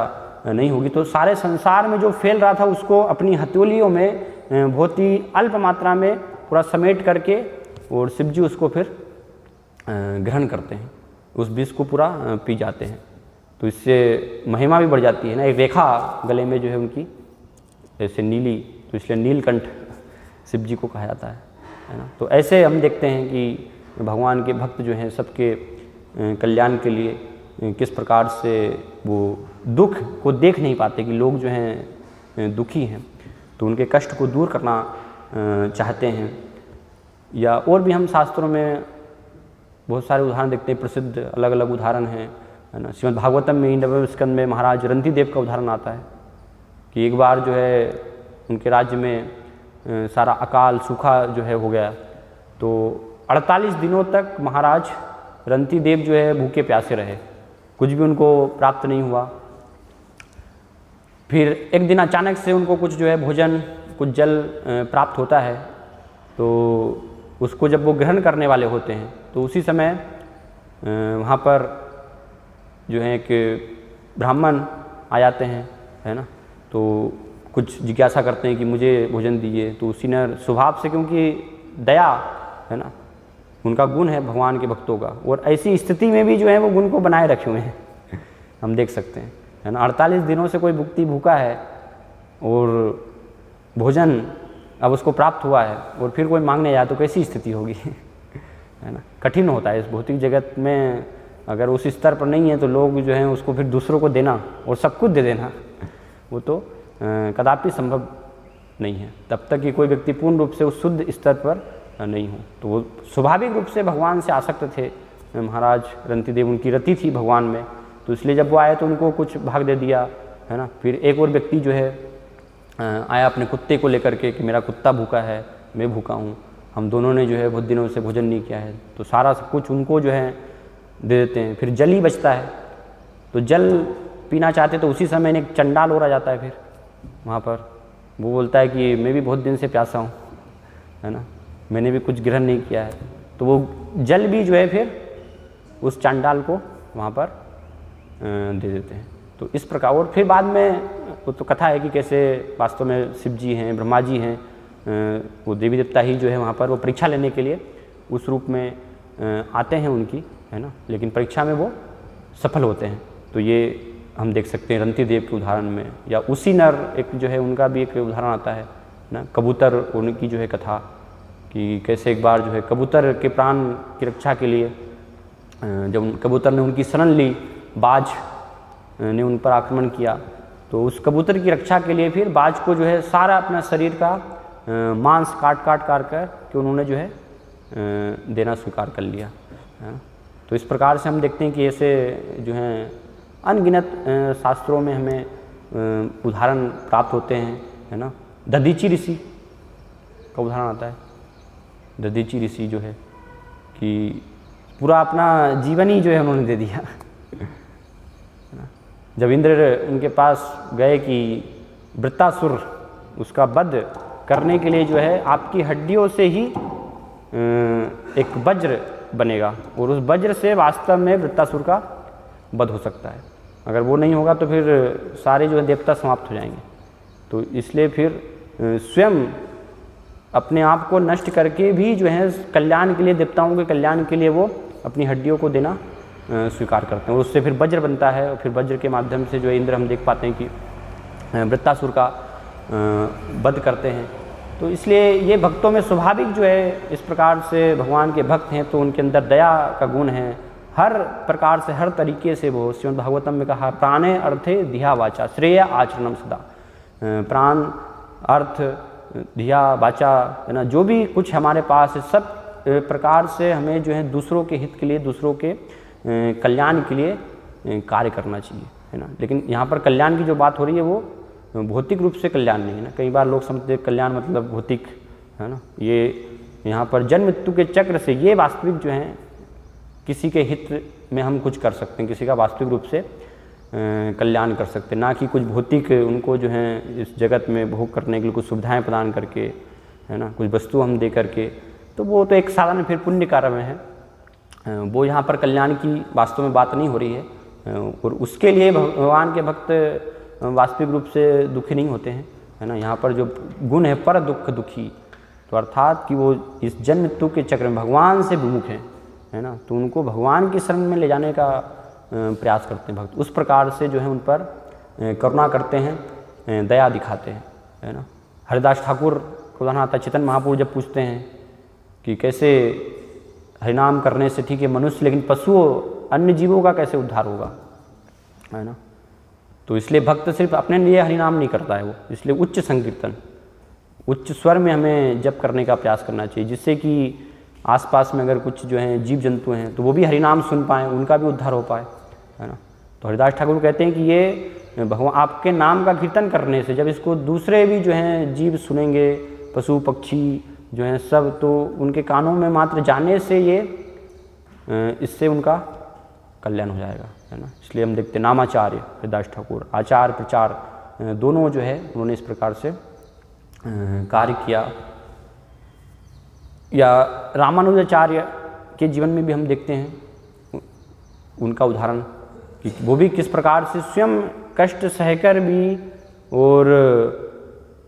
S1: नहीं होगी। तो सारे संसार में जो फैल रहा था उसको अपनी हथेलियों में बहुत ही अल्प मात्रा में पूरा समेट करके और शिव जी उसको फिर ग्रहण करते हैं, उस विष को पूरा पी जाते हैं। तो इससे महिमा भी बढ़ जाती है ना, एक रेखा गले में जो है उनकी ऐसे नीली, तो इसलिए नीलकंठ शिव जी को कहा जाता है ना। तो ऐसे हम देखते हैं कि भगवान के भक्त जो हैं सबके कल्याण के लिए किस प्रकार से वो दुख को देख नहीं पाते कि लोग जो हैं दुखी हैं, तो उनके कष्ट को दूर करना चाहते हैं। या और भी हम शास्त्रों में बहुत सारे उदाहरण देखते हैं, प्रसिद्ध अलग अलग उदाहरण हैं, है ना। श्रीमद् भागवतम में 9वें स्कंद में महाराज रंतिदेव का उदाहरण आता है कि एक बार जो है उनके राज्य में सारा अकाल सूखा जो है हो गया, तो 48 दिनों तक महाराज रंतिदेव जो है भूखे प्यासे रहे, कुछ भी उनको प्राप्त नहीं हुआ। फिर एक दिन अचानक से उनको कुछ जो है भोजन, कुछ जल प्राप्त होता है, तो उसको जब वो ग्रहण करने वाले होते हैं तो उसी समय वहाँ पर जो है एक ब्राह्मण आ जाते हैं, है ना। तो कुछ जिज्ञासा करते हैं कि मुझे भोजन दीजिए, तो उसी ने स्वभाव से, क्योंकि दया है ना उनका गुण है भगवान के भक्तों का, और ऐसी स्थिति में भी जो है वो गुण को बनाए रखे हुए हैं हम देख सकते हैं, है ना। 48 दिनों से कोई भुक्ति भूखा है और भोजन अब उसको प्राप्त हुआ है और फिर कोई मांगने जाए तो कैसी स्थिति होगी है ना। कठिन होता है इस भौतिक जगत में, अगर उस स्तर पर नहीं है तो लोग जो हैं उसको फिर दूसरों को देना और सब कुछ दे देना वो तो कदापि संभव नहीं है, तब तक कि कोई व्यक्ति पूर्ण रूप से उस शुद्ध स्तर पर नहीं हो। तो वो स्वाभाविक रूप से भगवान से आसक्त थे महाराज रंतिदेव, उनकी रति थी भगवान में, तो इसलिए जब वो आए तो उनको कुछ भाग दे दिया, है ना। फिर एक और व्यक्ति जो है आया अपने कुत्ते को लेकर के कि मेरा कुत्ता भूखा है, मैं भूखा हूँ, हम दोनों ने जो है बहुत दिनों से भोजन नहीं किया है, तो सारा सब कुछ उनको जो है दे देते हैं। फिर जल ही बचता है, तो जल पीना चाहते तो उसी समय एक चंडाल और आ जाता है फिर वहाँ पर, वो बोलता है कि मैं भी बहुत दिन से प्यासा हूँ, है ना, मैंने भी कुछ ग्रहण नहीं किया है, तो वो जल भी जो है फिर उस चंडाल को वहाँ पर दे देते हैं। तो इस प्रकार, और फिर बाद में वो तो कथा है कि कैसे वास्तव में शिव जी हैं, ब्रह्मा जी हैं, वो देवी देवता ही जो है वहाँ पर वो परीक्षा लेने के लिए उस रूप में आते हैं उनकी, है ना, लेकिन परीक्षा में वो सफल होते हैं। तो ये हम देख सकते हैं रंतिदेव के उदाहरण में। या उसी नर एक जो है उनका भी एक उदाहरण आता है ना, कबूतर उनकी जो है कथा, कि कैसे एक बार जो है कबूतर के प्राण की रक्षा के लिए जब कबूतर ने उनकी शरण ली, बाज ने उन पर आक्रमण किया, तो उस कबूतर की रक्षा के लिए फिर बाज को जो है सारा अपना शरीर का मांस काट कर कि उन्होंने जो है देना स्वीकार कर लिया, है। तो इस प्रकार से हम देखते हैं कि ऐसे जो हैं अनगिनत शास्त्रों में हमें उदाहरण प्राप्त होते हैं, है ना। दधीची ऋषि का उदाहरण आता है। दधीची ऋषि जो है कि पूरा अपना जीवन ही जो है उन्होंने दे दिया। जब इंद्र उनके पास गए कि वृत्तासुर उसका वध करने के लिए जो है आपकी हड्डियों से ही एक वज्र बनेगा और उस वज्र से वास्तव में वृत्तासुर का वध हो सकता है, अगर वो नहीं होगा तो फिर सारे जो है देवता समाप्त हो जाएंगे। तो इसलिए फिर स्वयं अपने आप को नष्ट करके भी जो है कल्याण के लिए, देवताओं के कल्याण के लिए वो अपनी हड्डियों को देना स्वीकार करते हैं और उससे फिर वज्र बनता है और फिर वज्र के माध्यम से जो है इंद्र हम देख पाते हैं कि वृत्तासुर का वध करते हैं। तो इसलिए ये भक्तों में स्वाभाविक जो है इस प्रकार से भगवान के भक्त हैं तो उनके अंदर दया का गुण है, हर प्रकार से हर तरीके से वो श्रीमद् भागवतम में कहा प्राणे अर्थे धिया वाचा श्रेय आचरणम सदा। प्राण अर्थ धिया वाचा है ना, जो भी कुछ हमारे पास है सब प्रकार से हमें जो है दूसरों के हित के लिए, दूसरों के कल्याण के लिए कार्य करना चाहिए, है ना। लेकिन यहाँ पर कल्याण की जो बात हो रही है वो भौतिक रूप से कल्याण नहीं है ना। कई बार लोग समझते हैं कल्याण मतलब भौतिक, है ना। ये यहाँ पर जन्म मृत्यु के चक्र से ये वास्तविक जो है किसी के हित में हम कुछ कर सकते हैं, किसी का वास्तविक रूप से कल्याण कर सकते हैं, ना कि कुछ भौतिक उनको जो है इस जगत में भोग करने के लिए कुछ सुविधाएं प्रदान करके, है ना, कुछ वस्तु हम दे करके। तो वो तो एक साधन फिर पुण्य कार्य में है, वो यहाँ पर कल्याण की वास्तव में बात नहीं हो रही है। और उसके लिए भगवान के भक्त वास्तविक रूप से दुखी नहीं होते हैं, है ना। यहाँ पर जो गुण है पर दुख दुखी, तो अर्थात कि वो इस जन्म मृत्यु के चक्र में भगवान से विमुख हैं, है ना। तो उनको भगवान की शरण में ले जाने का प्रयास करते हैं भक्त, उस प्रकार से जो है उन पर करुणा करते हैं, दया दिखाते हैं, है ना। हरिदास ठाकुर को आता चेतन महापुरुष जब पूछते हैं कि कैसे हरिनाम करने से ठीक है मनुष्य, लेकिन पशुओं अन्य जीवों का कैसे उद्धार होगा, है ना। तो इसलिए भक्त सिर्फ अपने लिए हरिनाम नहीं करता है वो, इसलिए उच्च संकीर्तन, उच्च स्वर में हमें जप करने का प्रयास करना चाहिए, जिससे कि आसपास में अगर कुछ जो हैं जीव जंतु हैं तो वो भी हरिनाम सुन पाएँ, उनका भी उद्धार हो पाए, है ना। तो हरिदास ठाकुर कहते हैं कि ये भगवान आपके नाम का कीर्तन करने से जब इसको दूसरे भी जो हैं जीव सुनेंगे, पशु पक्षी जो हैं सब, तो उनके कानों में मात्र जाने से ये इससे उनका कल्याण हो जाएगा, है ना। इसलिए हम देखते नामाचार्य हरिदास ठाकुर, आचार प्रचार दोनों जो है उन्होंने इस प्रकार से कार्य किया। या रामानुजाचार्य के जीवन में भी हम देखते हैं उनका उदाहरण कि वो भी किस प्रकार से स्वयं कष्ट सहकर भी और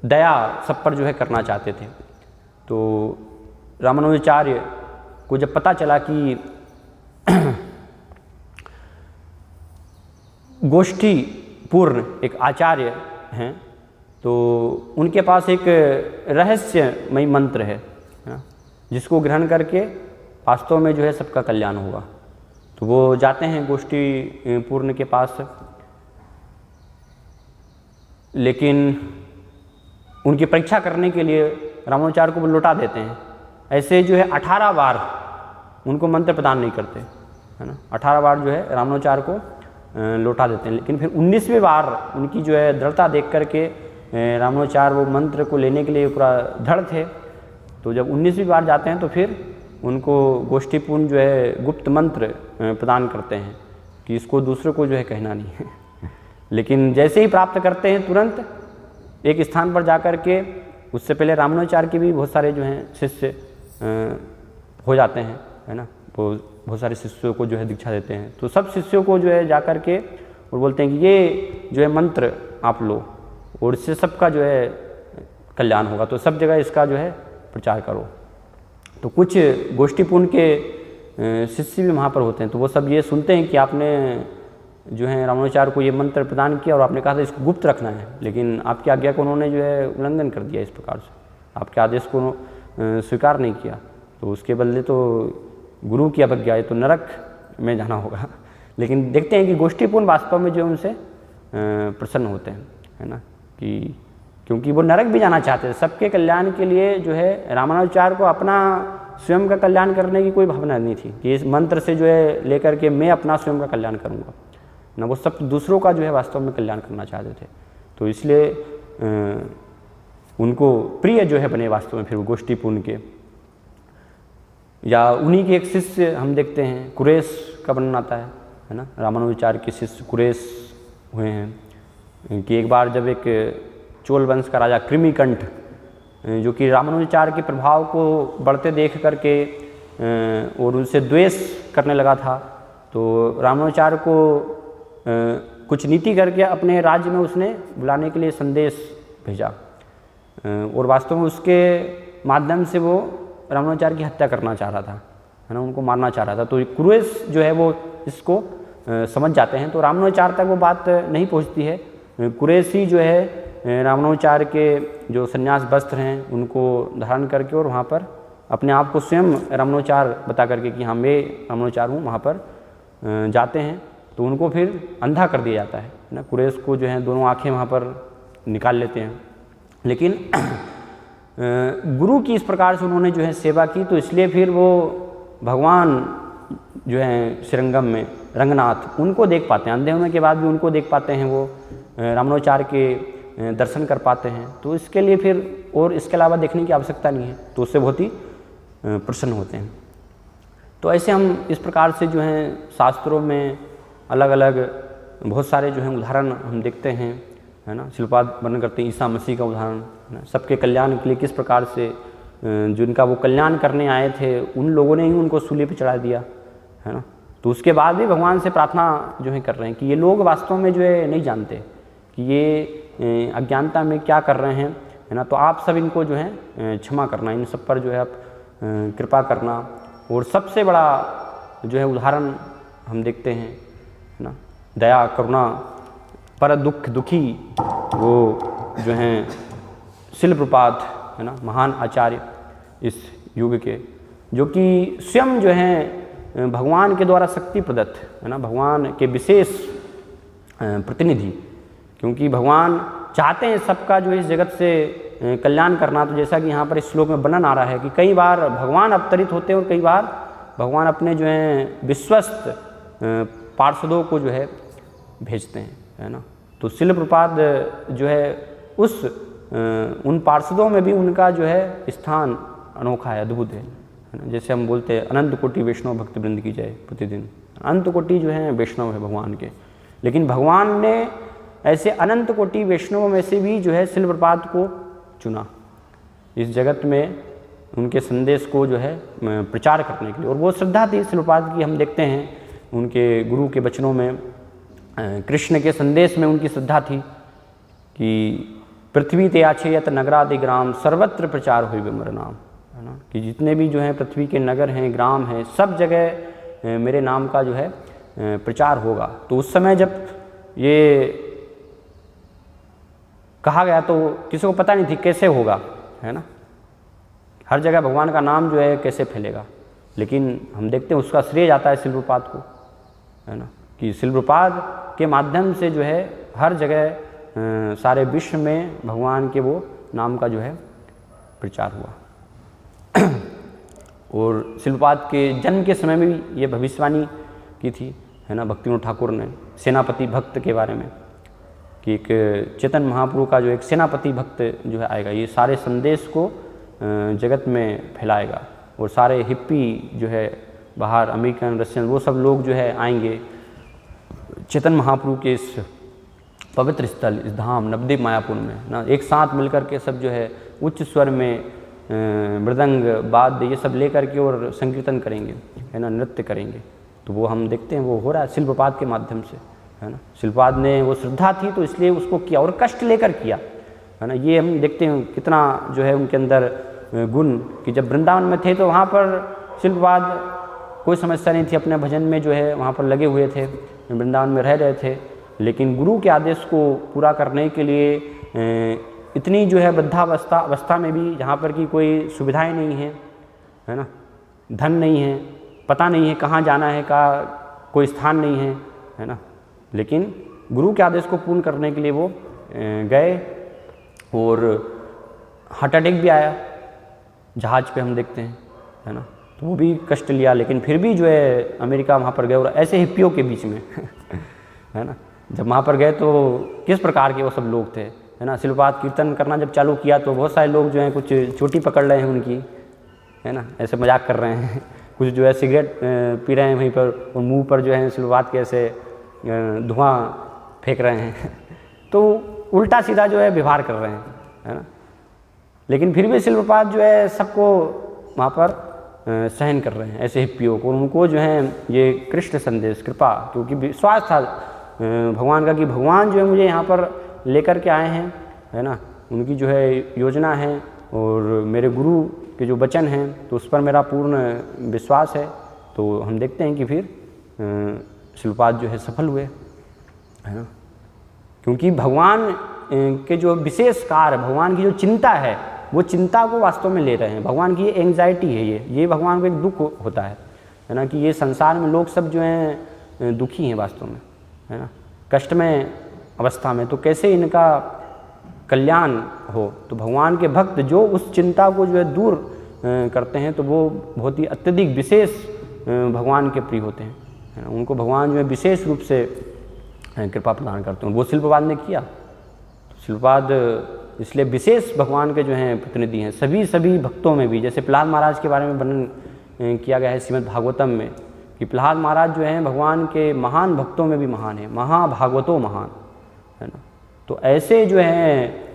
S1: दया सब पर जो है करना चाहते थे। तो रामानुजाचार्य को जब पता चला कि गोष्ठी पूर्ण एक आचार्य हैं, तो उनके पास एक रहस्यमय मंत्र है ना, जिसको ग्रहण करके वास्तव में जो है सबका कल्याण होगा। तो वो जाते हैं गोष्ठी पूर्ण के पास, लेकिन उनकी परीक्षा करने के लिए रामानुजाचार्य को वो लौटा देते हैं। ऐसे जो है 18 बार उनको मंत्र प्रदान नहीं करते, है ना। 18 बार जो है रामानुजाचार्य को लौटा देते हैं, लेकिन फिर 19वें बार उनकी जो है दृढ़ता देख करके रामानुजाचार्य वो मंत्र को लेने के लिए पूरा दृढ़ थे। तो जब 19वीं बार जाते हैं तो फिर उनको गोष्ठीपूर्ण जो है गुप्त मंत्र प्रदान करते हैं कि इसको दूसरों को जो है कहना नहीं है। लेकिन जैसे ही प्राप्त करते हैं तुरंत एक स्थान पर जाकर के, उससे पहले रामानुजाचार्य के भी बहुत सारे जो हैं शिष्य हो जाते हैं, है ना। वो बहुत सारे शिष्यों को जो है दीक्षा देते हैं। तो सब शिष्यों को जो है जाकर के और बोलते हैं कि ये जो है मंत्र आप लो और इससे सबका जो है कल्याण होगा, तो सब जगह इसका जो है प्रचार करो। तो कुछ गोष्ठीपूर्ण के शिष्य भी वहाँ पर होते हैं, तो वो सब ये सुनते हैं कि आपने जो है रामानुजाचार्य को ये मंत्र प्रदान किया और आपने कहा था इसको गुप्त रखना है, लेकिन आपकी आज्ञा को उन्होंने जो है उल्लंघन कर दिया, इस प्रकार से आपके आदेश को स्वीकार नहीं किया, तो उसके बदले तो गुरु की अवज्ञा है, तो नरक में जाना होगा। लेकिन देखते हैं कि गोष्ठीपूर्ण वास्तव में जो उनसे प्रसन्न होते हैं, है ना, कि क्योंकि वो नरक भी जाना चाहते थे। सबके कल्याण के लिए जो है रामानुजाचार्य को अपना स्वयं का कल्याण करने की कोई भावना नहीं थी कि इस मंत्र से जो है लेकर के मैं अपना स्वयं का कल्याण करूँगा ना, वो सब दूसरों का जो है वास्तव में कल्याण करना चाहते थे। तो इसलिए उनको प्रिय जो है बने वास्तव में फिर गोष्ठीपूर्ण के। या उन्हीं के एक शिष्य हम देखते हैं कुरेश का वर्णन आता है ना। रामानुजाचार्य के शिष्य कुरेश हुए हैं कि एक बार जब एक चोल वंश का राजा कृमिकंठ जो कि रामानुजाचार्य के प्रभाव को बढ़ते देख करके और उनसे द्वेष करने लगा था, तो रामानुजाचार्य को कुछ नीति करके अपने राज्य में उसने बुलाने के लिए संदेश भेजा और वास्तव में उसके माध्यम से वो रामानुजाचार्य की हत्या करना चाह रहा था, है ना, उनको मारना चाह रहा था। तो कुरेश जो है वो इसको समझ जाते हैं, तो रामानुजाचार्य तक वो बात नहीं पहुंचती है। कुरेश ही जो है रामानुजाचार्य के जो संन्यास वस्त्र हैं उनको धारण करके और वहाँ पर अपने आप को स्वयं रामानुजाचार्य बता करके कि हाँ मैं रामानुजाचार्य हूँ, वहाँ पर जाते हैं। तो उनको फिर अंधा कर दिया जाता है ना। कुरेश को जो है दोनों आँखें वहाँ पर निकाल लेते हैं, लेकिन गुरु की इस प्रकार से उन्होंने जो है सेवा की, तो इसलिए फिर वो भगवान जो है श्रीरंगम में रंगनाथ उनको देख पाते हैं। अंधे होने के बाद भी उनको देख पाते हैं, वो रामानुजाचार्य के दर्शन कर पाते हैं। तो इसके लिए फिर और इसके अलावा देखने की आवश्यकता नहीं है, तो उससे बहुत ही प्रसन्न होते हैं। तो ऐसे हम इस प्रकार से जो हैं शास्त्रों में अलग अलग बहुत सारे जो हैं उदाहरण हम देखते हैं, है ना। शिलपाद वर्णन करते हैं ईसा मसीह का उदाहरण, है ना, सबके कल्याण के लिए किस प्रकार से जिनका वो कल्याण करने आए थे उन लोगों ने ही उनको सूली पे चढ़ा दिया, है ना। तो उसके बाद भी भगवान से प्रार्थना जो है कर रहे हैं कि ये लोग वास्तव में जो है नहीं जानते कि ये अज्ञानता में क्या कर रहे हैं, है ना। तो आप सब इनको जो है क्षमा करना, इन सब पर जो है आप कृपा करना। और सबसे बड़ा जो है उदाहरण हम देखते हैं, है ना, दया करुणा पर दुखी वो जो हैं शिल प्रपात, है ना, महान आचार्य इस युग के, जो कि स्वयं जो हैं भगवान के द्वारा शक्ति प्रदत्त, है ना, भगवान के विशेष प्रतिनिधि, क्योंकि भगवान चाहते हैं सबका जो इस जगत से कल्याण करना। तो जैसा कि यहाँ पर इस श्लोक में वर्णन आ रहा है कि कई बार भगवान अवतरित होते हैं और कई बार भगवान अपने जो हैं विश्वस्त पार्षदों को जो है भेजते हैं, है ना। तो शिल प्रपात जो है उन पार्षदों में भी उनका जो है स्थान अनोखा है, अद्भुत है ना। जैसे हम बोलते हैं अनंत कोटि वैष्णव भक्त वृंद की जय, प्रतिदिन अनंत कोटि जो है वैष्णव है भगवान के, लेकिन भगवान ने ऐसे अनंत कोटि वैष्णवों में से भी जो है शिल प्रपात को चुना इस जगत में उनके संदेश को जो है प्रचार करने के लिए। और वो श्रद्धा थी शिल प्रपात की, हम देखते हैं उनके गुरु के वचनों में, कृष्ण के संदेश में उनकी श्रद्धा थी कि पृथ्वी ते आछेयत नगरादि ग्राम सर्वत्र प्रचार हुई मेरा नाम, है ना, कि जितने भी जो हैं पृथ्वी के नगर हैं ग्राम हैं सब जगह मेरे नाम का जो है प्रचार होगा। तो उस समय जब ये कहा गया तो किसी को पता नहीं थी कैसे होगा, है ना, हर जगह भगवान का नाम जो है कैसे फैलेगा। लेकिन हम देखते हैं उसका श्रेय जाता है शिल प्रपात को, है ना, कि शिल प्रपात के माध्यम से जो है हर जगह सारे विश्व में भगवान के वो नाम का जो है प्रचार हुआ। और शिल प्रपात के जन्म के समय में भी ये भविष्यवाणी की थी, है ना, भक्तिविनोद ठाकुर ने सेनापति भक्त के बारे में, कि एक चेतन महाप्रभु का जो एक सेनापति भक्त जो है आएगा, ये सारे संदेश को जगत में फैलाएगा। और सारे हिप्पी जो है बाहर अमेरिकन रशियन वो सब लोग जो है आएंगे चेतन महाप्रभु के इस पवित्र स्थल, इस धाम नवद्वीप मायापुर में ना, एक साथ मिलकर के सब जो है उच्च स्वर में मृदंग वाद्य ये सब लेकर के और संकीर्तन करेंगे, है ना, नृत्य करेंगे। तो वो हम देखते हैं वो हो रहा है शिल प्रपात के माध्यम से, है ना। शिल प्रपात ने वो श्रद्धा थी तो इसलिए उसको किया और कष्ट लेकर किया, है ना। ये हम देखते हैं कितना जो है उनके अंदर गुण, कि जब वृंदावन में थे तो वहाँ पर शिल प्रपात कोई समस्या नहीं थी, अपने भजन में जो है वहाँ पर लगे हुए थे, वृंदावन में रह रहे थे। लेकिन गुरु के आदेश को पूरा करने के लिए इतनी जो है वृद्धावस्था में भी जहाँ पर कि कोई सुविधाएं नहीं है, है ना, धन नहीं है, पता नहीं है कहाँ जाना है, का कोई स्थान नहीं है ना, लेकिन गुरु के आदेश को पूर्ण करने के लिए वो गए। और हार्ट अटैक भी आया जहाज पे हम देखते हैं, है ना, तो वो भी कष्ट लिया, लेकिन फिर भी जो है अमेरिका वहाँ पर गए। और ऐसे हिप्पियों के बीच में है ना, जब वहाँ पर गए तो किस प्रकार के वो सब लोग थे, है ना। शिल प्रपात कीर्तन करना जब चालू किया तो बहुत सारे लोग जो हैं कुछ चोटी पकड़ रहे हैं उनकी, है ना, ऐसे मजाक कर रहे हैं कुछ जो है सिगरेट पी रहे हैं वहीं पर, और मुंह पर जो है शिलवात के ऐसे धुआं फेंक रहे हैं तो उल्टा सीधा जो है व्यवहार कर रहे हैं, है ना। लेकिन फिर भी शिलप्रपात जो है सबको वहाँ पर सहन कर रहे हैं ऐसे हिप्पियों को। उनको जो है ये कृष्ण संदेश कृपा, क्योंकि विश्वास था भगवान का कि भगवान जो है मुझे यहाँ पर लेकर के आए हैं, है ना। उनकी जो है योजना है और मेरे गुरु के जो वचन हैं तो उस पर मेरा पूर्ण विश्वास है। तो हम देखते हैं कि फिर शिलप्रपात जो है सफल हुए, है ना। क्योंकि भगवान के जो विशेष कार्य, भगवान की जो चिंता है वो चिंता को वास्तव में ले रहे हैं। भगवान की एंग्जाइटी है ये भगवान को एक दुख होता है ना, कि ये संसार में लोग सब जो हैं दुखी हैं वास्तव में, है ना, कष्टमय अवस्था में, तो कैसे इनका कल्याण हो। तो भगवान के भक्त जो उस चिंता को जो है दूर करते हैं तो वो बहुत ही अत्यधिक विशेष भगवान के प्रिय होते हैं, है ना। उनको भगवान जो है विशेष रूप से कृपा प्रदान करते हैं। वो शिलप्रपात ने किया। तो शिलप्रपात इसलिए विशेष भगवान के जो हैं प्रतिनिधि हैं सभी भक्तों में भी। जैसे प्रहलाद महाराज के बारे में वर्णन किया गया है श्रीमद् भागवतम में कि प्रहलाद महाराज जो हैं भगवान के महान भक्तों में भी महान है, महाभागवतो महान, है ना। तो ऐसे जो हैं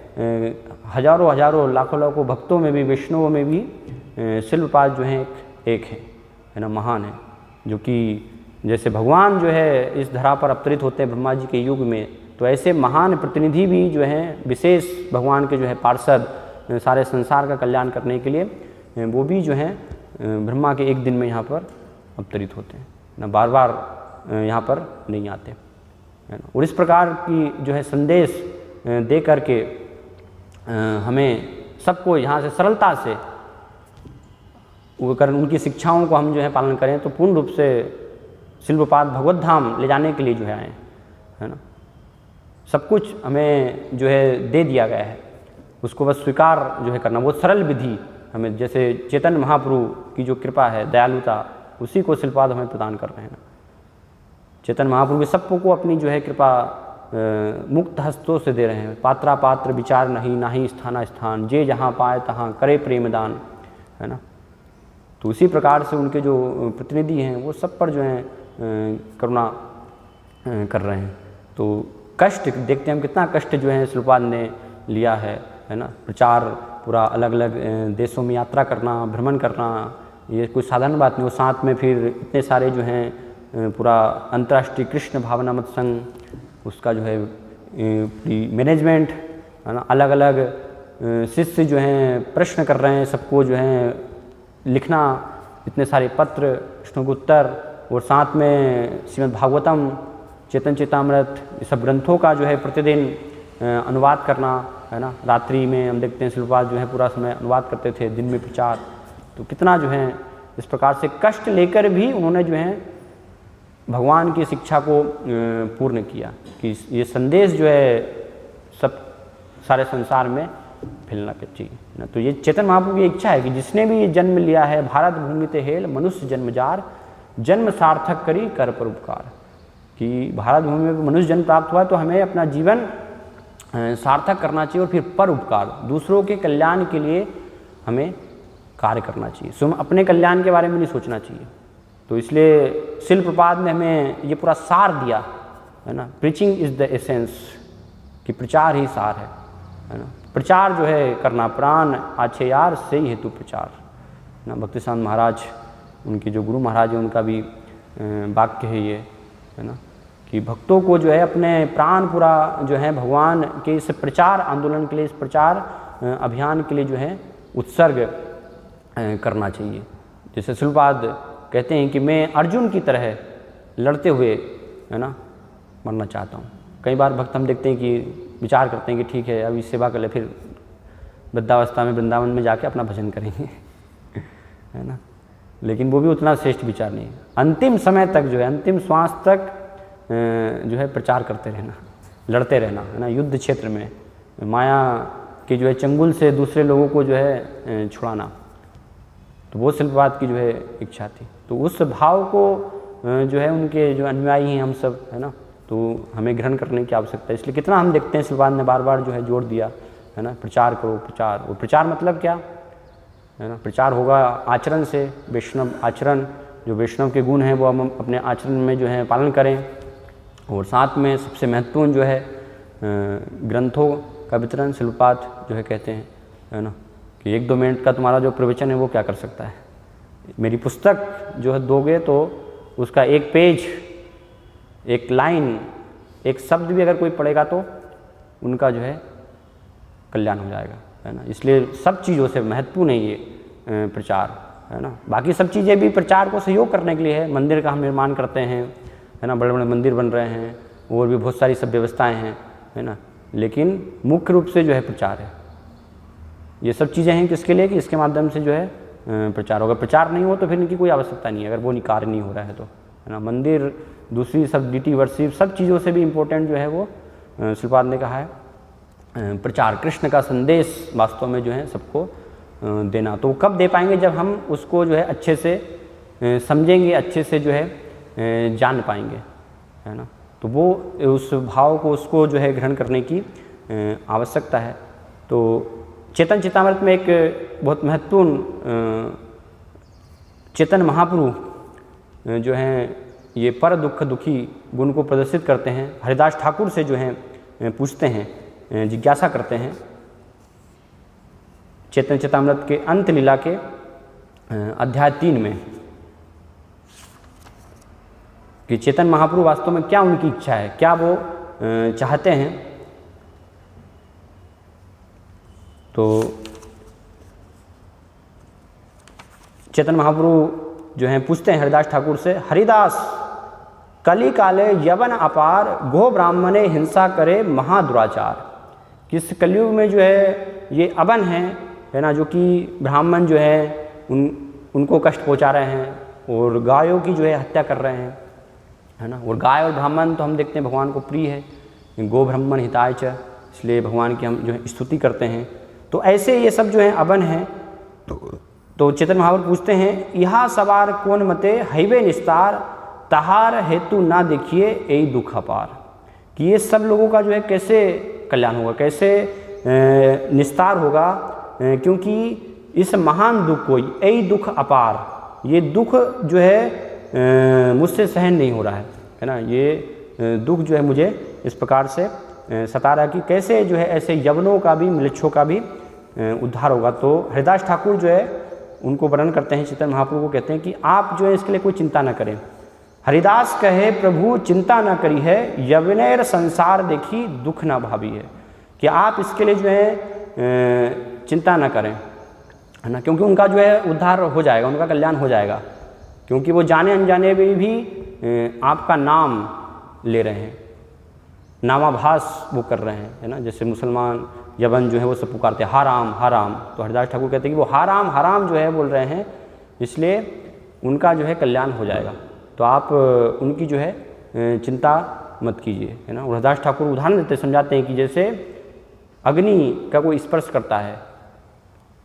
S1: हजारों लाखों भक्तों में भी, वैष्णवों में भी शिलप्रपात जो हैं एक है ना, महान है। जो कि जैसे भगवान जो है इस धरा पर अवतरित होते हैं ब्रह्मा जी के युग में, तो ऐसे महान प्रतिनिधि भी जो हैं विशेष भगवान के जो है पार्षद, सारे संसार का कल्याण करने के लिए वो भी जो हैं ब्रह्मा के एक दिन में यहाँ पर अवतरित होते हैं ना, बार बार यहाँ पर नहीं आते, है ना। और इस प्रकार की जो है संदेश दे करके हमें सबको यहाँ से सरलता से वो कर, उनकी शिक्षाओं को हम जो है पालन करें तो पूर्ण रूप से शिलप्रपात भगवत धाम ले जाने के लिए जो है आए, है ना। सब कुछ हमें जो है दे दिया गया है, उसको बस स्वीकार जो है करना, वो सरल विधि हमें, जैसे चैतन्य महाप्रभु की जो कृपा है, दयालुता, उसी को शिलप्रपात हमें प्रदान कर रहे हैं। चैतन्य महाप्रभु भी सबको अपनी जो है कृपा मुक्त हस्तों से दे रहे हैं। पात्रा पात्र विचार नहीं, नाही स्थाना स्थान, जे जहाँ पाए तहाँ करे प्रेम दान, है ना। तो उसी प्रकार से उनके जो प्रतिनिधि हैं वो सब पर जो है करुणा कर रहे हैं। तो कष्ट देखते हैं हम, कितना कष्ट जो है शिलप्रपात ने लिया है ना। प्रचार पूरा अलग अलग देशों में यात्रा करना, भ्रमण करना, ये कोई साधारण बात नहीं। वो साथ में फिर इतने सारे जो हैं पूरा अंतर्राष्ट्रीय कृष्ण भावनामत संघ, उसका जो है मैनेजमेंट, है ना। अलग अलग शिष्य जो हैं प्रश्न कर रहे हैं, सबको जो है लिखना, इतने सारे पत्र, प्रश्नों के उत्तर, और साथ में श्रीमद् भागवतम, चेतन चेतामृत, ये सब ग्रंथों का जो है प्रतिदिन अनुवाद करना, है ना। रात्रि में हम देखते हैं शिलप्रपात जो है पूरा समय अनुवाद करते थे, दिन में प्रचार। तो कितना जो है इस प्रकार से कष्ट लेकर भी उन्होंने जो है भगवान की शिक्षा को पूर्ण किया कि ये संदेश जो है सब सारे संसार में फैलना चाहिए ना। तो ये चैतन्य महाप्रभु की इच्छा है कि जिसने भी ये जन्म लिया है, भारत भूमि ते हेल मनुष्य जन्मजार, जन्म सार्थक करी कर पर उपकार, कि भारत भूमि में मनुष्य जन्म प्राप्त हुआ तो हमें अपना जीवन सार्थक करना चाहिए, और फिर पर उपकार, दूसरों के कल्याण के लिए हमें कार्य करना चाहिए, स्वयं अपने कल्याण के बारे में नहीं सोचना चाहिए। तो इसलिए शिलप्रपात ने हमें ये पूरा सार दिया, है ना। प्रीचिंग इज़ द एसेंस, कि प्रचार ही सार है ना। प्रचार जो है करना, प्राण आछे यार से ही हेतु प्रचार ना। भक्तिसांत महाराज, उनके जो गुरु महाराज हैं, उनका भी वाक्य है ये, है ना, कि भक्तों को जो है अपने प्राण पूरा जो है भगवान के इस प्रचार आंदोलन के लिए, इस प्रचार अभियान के लिए जो है उत्सर्ग करना चाहिए। जैसे शिलप्रपात कहते हैं कि मैं अर्जुन की तरह लड़ते हुए, है ना, मरना चाहता हूँ। कई बार भक्त हम देखते हैं कि विचार करते हैं कि ठीक है अभी सेवा कर ले, फिर वृद्धावस्था में वृंदावन में जाके अपना भजन करेंगे, है ना। लेकिन वो भी उतना श्रेष्ठ विचार नहीं है। अंतिम समय तक जो है, अंतिम श्वास तक जो है प्रचार करते रहना, लड़ते रहना, है ना। युद्ध क्षेत्र में माया के जो है चंगुल से दूसरे लोगों को जो है छुड़ाना, तो वो शिलप्रपात की जो है इच्छा थी। तो उस भाव को जो है उनके जो अनुयायी हैं हम सब, है ना, तो हमें ग्रहण करने की आवश्यकता है। इसलिए कितना हम देखते हैं शिलप्रपात ने बार बार जो है जोर दिया, है ना, प्रचार करो प्रचार। और प्रचार मतलब क्या, है ना। प्रचार होगा आचरण से, वैष्णव आचरण, जो वैष्णव के गुण हैं वो हम अपने आचरण में जो है पालन करें। और साथ में सबसे महत्वपूर्ण जो है ग्रंथों का वितरण शिलपात जो है कहते हैं, है ना, कि 1-2 मिनट का तुम्हारा जो प्रवचन है वो क्या कर सकता है। मेरी पुस्तक जो है दोगे तो उसका एक पेज, एक लाइन, एक शब्द भी अगर कोई पढ़ेगा तो उनका जो है कल्याण हो जाएगा, है ना। इसलिए सब चीज़ों से महत्वपूर्ण है ये प्रचार, है ना। बाकी सब चीज़ें भी प्रचार को सहयोग करने के लिए है। मंदिर का हम निर्माण करते हैं, है ना, बड़े बड़े मंदिर बन रहे हैं और भी बहुत सारी सब व्यवस्थाएँ हैं, है ना, लेकिन मुख्य रूप से जो है प्रचार है। ये सब चीज़ें हैं किसके लिए, कि इसके माध्यम से जो है प्रचार होगा। प्रचार नहीं हो तो फिर इनकी कोई आवश्यकता नहीं है, अगर वो कार्य नहीं हो रहा है तो, है ना। मंदिर, दूसरी सब डीटी वर्शिप, सब चीज़ों से भी इम्पोर्टेंट जो है वो शिलपाद ने कहा है प्रचार, कृष्ण का संदेश वास्तव में जो है सबको देना। तो कब दे पाएंगे, जब हम उसको जो है अच्छे से समझेंगे, अच्छे से जो है जान पाएंगे, है ना। तो वो उस भाव को, उसको जो है ग्रहण करने की आवश्यकता है। तो चेतन चेतामृत में एक बहुत महत्वपूर्ण चेतन महाप्रभु जो हैं ये पर दुख दुखी गुण को प्रदर्शित करते हैं। हरिदास ठाकुर से जो हैं पूछते हैं, जिज्ञासा करते हैं चेतन चेतामृत के अंत लीला के अध्याय 3 में, कि चेतन महाप्रभु वास्तव में क्या उनकी इच्छा है, क्या वो चाहते हैं। तो चेतन महाप्रभु जो हैं पूछते हैं हरिदास ठाकुर से, हरिदास कली काले यवन अपार गो ब्राह्मणे हिंसा करे महादुराचार। किस कलयुग में जो है ये अवन है ना, जो कि ब्राह्मण जो है उनको कष्ट पहुंचा रहे हैं और गायों की जो है हत्या कर रहे हैं, है ना। और गाय और ब्राह्मण तो हम देखते हैं भगवान को प्रिय है, गो ब्राह्मण हिताय च, इसलिए भगवान की हम जो है स्तुति करते हैं। तो ऐसे ये सब जो है अवन है। तो चेतन महाप्रभु पूछते हैं, यहाँ सवार कौन मते हैवे निस्तार तहार हेतु ना देखिए यही दुख अपार। कि ये सब लोगों का जो है कैसे कल्याण होगा, कैसे निस्तार होगा, क्योंकि इस महान दुख को, यही दुख अपार, ये दुख जो है मुझसे सहन नहीं हो रहा है ना। ये दुख जो है मुझे इस प्रकार से सता रहा है कि कैसे जो है ऐसे यवनों का भी, म्लेच्छों का भी उद्धार होगा। तो हरिदास ठाकुर जो है उनको वर्णन करते हैं, चेतन महाप्रभु को कहते हैं कि आप जो है इसके लिए कोई चिंता न करें। हरिदास कहे प्रभु चिंता न करी है, यवनेर संसार देखी दुख न भावी है। कि आप इसके लिए जो है चिंता न करें, है ना, क्योंकि उनका जो है उद्धार हो जाएगा, उनका कल्याण हो जाएगा। क्योंकि वो जाने अनजाने में भी आपका नाम ले रहे हैं, नामाभास वो कर रहे हैं, है ना। जैसे मुसलमान यवन जो है वो सब पुकारते हैं हाराम हाराम, तो हरिदास ठाकुर कहते हैं कि वो हाराम हाराम जो है बोल रहे हैं, इसलिए उनका जो है कल्याण हो जाएगा। तो आप उनकी जो है चिंता मत कीजिए, है ना। हरिदास ठाकुर उदाहरण देते समझाते हैं कि जैसे अग्नि का कोई स्पर्श करता है,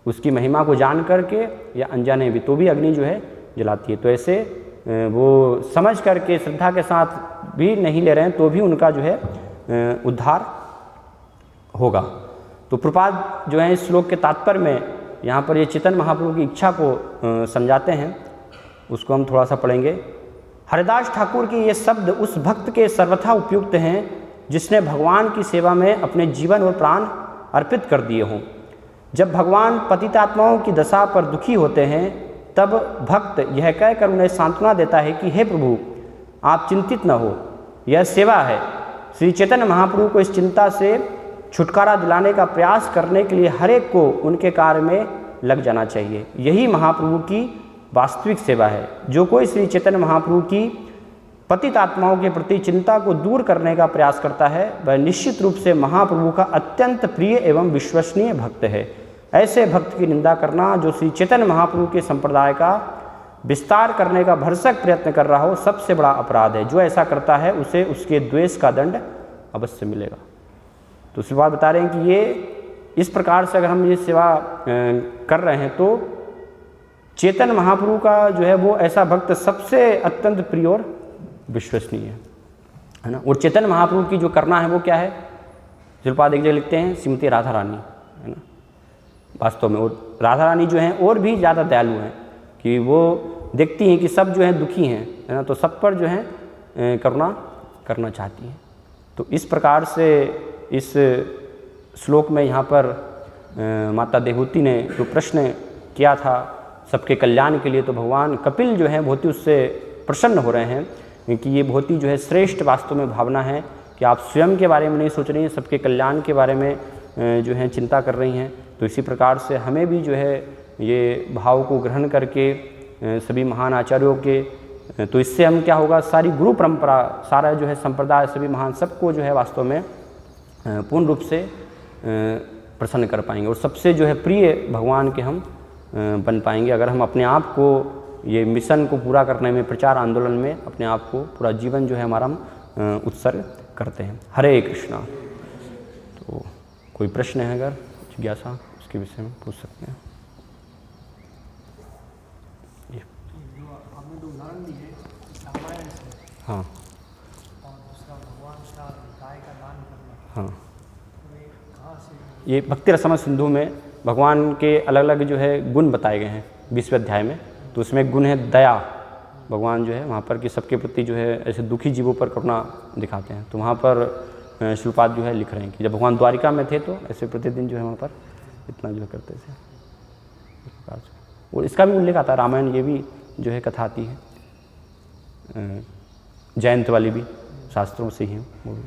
S1: उसकी महिमा को जान करके या अनजाने भी, तो भी अग्नि जो है जलाती है। तो ऐसे वो समझ करके श्रद्धा के साथ भी नहीं ले रहे हैं तो भी उनका जो है उद्धार होगा। तो प्रपाद जो है इस श्लोक के तात्पर्य में यहाँ पर ये चेतन महाप्रभु की इच्छा को समझाते हैं, उसको हम थोड़ा सा पढ़ेंगे। हरिदास ठाकुर के ये शब्द उस भक्त के सर्वथा उपयुक्त हैं जिसने भगवान की सेवा में अपने जीवन और प्राण अर्पित कर दिए हों। जब भगवान पतितात्माओं की दशा पर दुखी होते हैं तब भक्त यह कहकर उन्हें सांत्वना देता है कि हे प्रभु आप चिंतित न हो, यह सेवा है। श्री चैतन्य महाप्रभु को इस चिंता से छुटकारा दिलाने का प्रयास करने के लिए हर एक को उनके कार्य में लग जाना चाहिए। यही महाप्रभु की वास्तविक सेवा है। जो कोई श्री चैतन्य महाप्रभु की पतित आत्माओं के प्रति चिंता को दूर करने का प्रयास करता है वह निश्चित रूप से महाप्रभु का अत्यंत प्रिय एवं विश्वसनीय भक्त है। ऐसे भक्त की निंदा करना जो श्री चैतन्य महाप्रभु के संप्रदाय का विस्तार करने का भरसक प्रयत्न कर रहा हो सबसे बड़ा अपराध है। जो ऐसा करता है उसे उसके द्वेष का दंड अवश्य मिलेगा। तो इस बात बता रहे हैं कि ये इस प्रकार से अगर हम ये सेवा कर रहे हैं तो चेतन महाप्रभु का जो है वो ऐसा भक्त सबसे अत्यंत प्रिय और विश्वसनीय है ना। और चेतन महाप्रभु की जो करना है वो क्या है, शिलपाद एक जगह लिखते हैं श्रीमती राधा रानी, है ना। वास्तव में। और राधा रानी जो हैं और भी ज़्यादा दयालु हैं कि वो देखती हैं कि सब जो हैं दुखी हैं, है ना, तो सब पर जो है करुणा करना चाहती हैं। तो इस प्रकार से इस श्लोक में यहाँ पर माता देवहूति ने जो प्रश्न किया था सबके कल्याण के लिए, तो भगवान कपिल जो है बहुत ही उससे प्रसन्न हो रहे हैं, क्योंकि ये बहुत ही जो है श्रेष्ठ वास्तव में भावना है कि आप स्वयं के बारे में नहीं सोच रही हैं, सबके कल्याण के बारे में जो है चिंता कर रही हैं। तो इसी प्रकार से हमें भी जो है ये भाव को ग्रहण करके सभी महान आचार्यों के, तो इससे हम क्या होगा, सारी गुरु परंपरा, सारा जो है संप्रदाय, सभी महान सबको जो है वास्तव में पूर्ण रूप से प्रसन्न कर पाएंगे और सबसे जो है प्रिय भगवान के हम बन पाएंगे, अगर हम अपने आप को ये मिशन को पूरा करने में, प्रचार आंदोलन में अपने आप को पूरा जीवन जो है हमारा हम उत्सर्ग करते हैं। हरे कृष्णा। तो कोई प्रश्न है अगर जिज्ञासा उसके विषय में पूछ सकते हैं। ये
S2: जो आपने दो उदाहरण दिए रामायण से,
S1: हाँ
S2: और दूसरा भगवान का गाय का दान करना,
S1: हाँ,
S2: तो ये कहाँ से?
S1: ये भक्ति रसमत सिंधु में भगवान के अलग अलग जो है गुण बताए गए हैं 20वें अध्याय में। तो उसमें एक गुण है दया। भगवान जो है वहाँ पर कि सबके प्रति जो है ऐसे दुखी जीवों पर करुणा दिखाते हैं। तो वहाँ पर श्रीपाद जो है लिख रहे हैं कि जब भगवान द्वारिका में थे तो ऐसे प्रतिदिन जो है वहाँ पर इतना जो है करते थे इस प्रकार से। और इसका भी उल्लेख आता है, रामायण ये भी जो है कथा आती है, जयंत वाली भी शास्त्रों से ही है वो भी।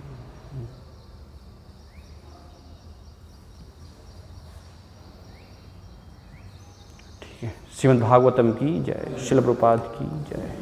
S1: ठीक है। श्रीमद् भागवतम की जय, श्रील प्रभुपाद की जय।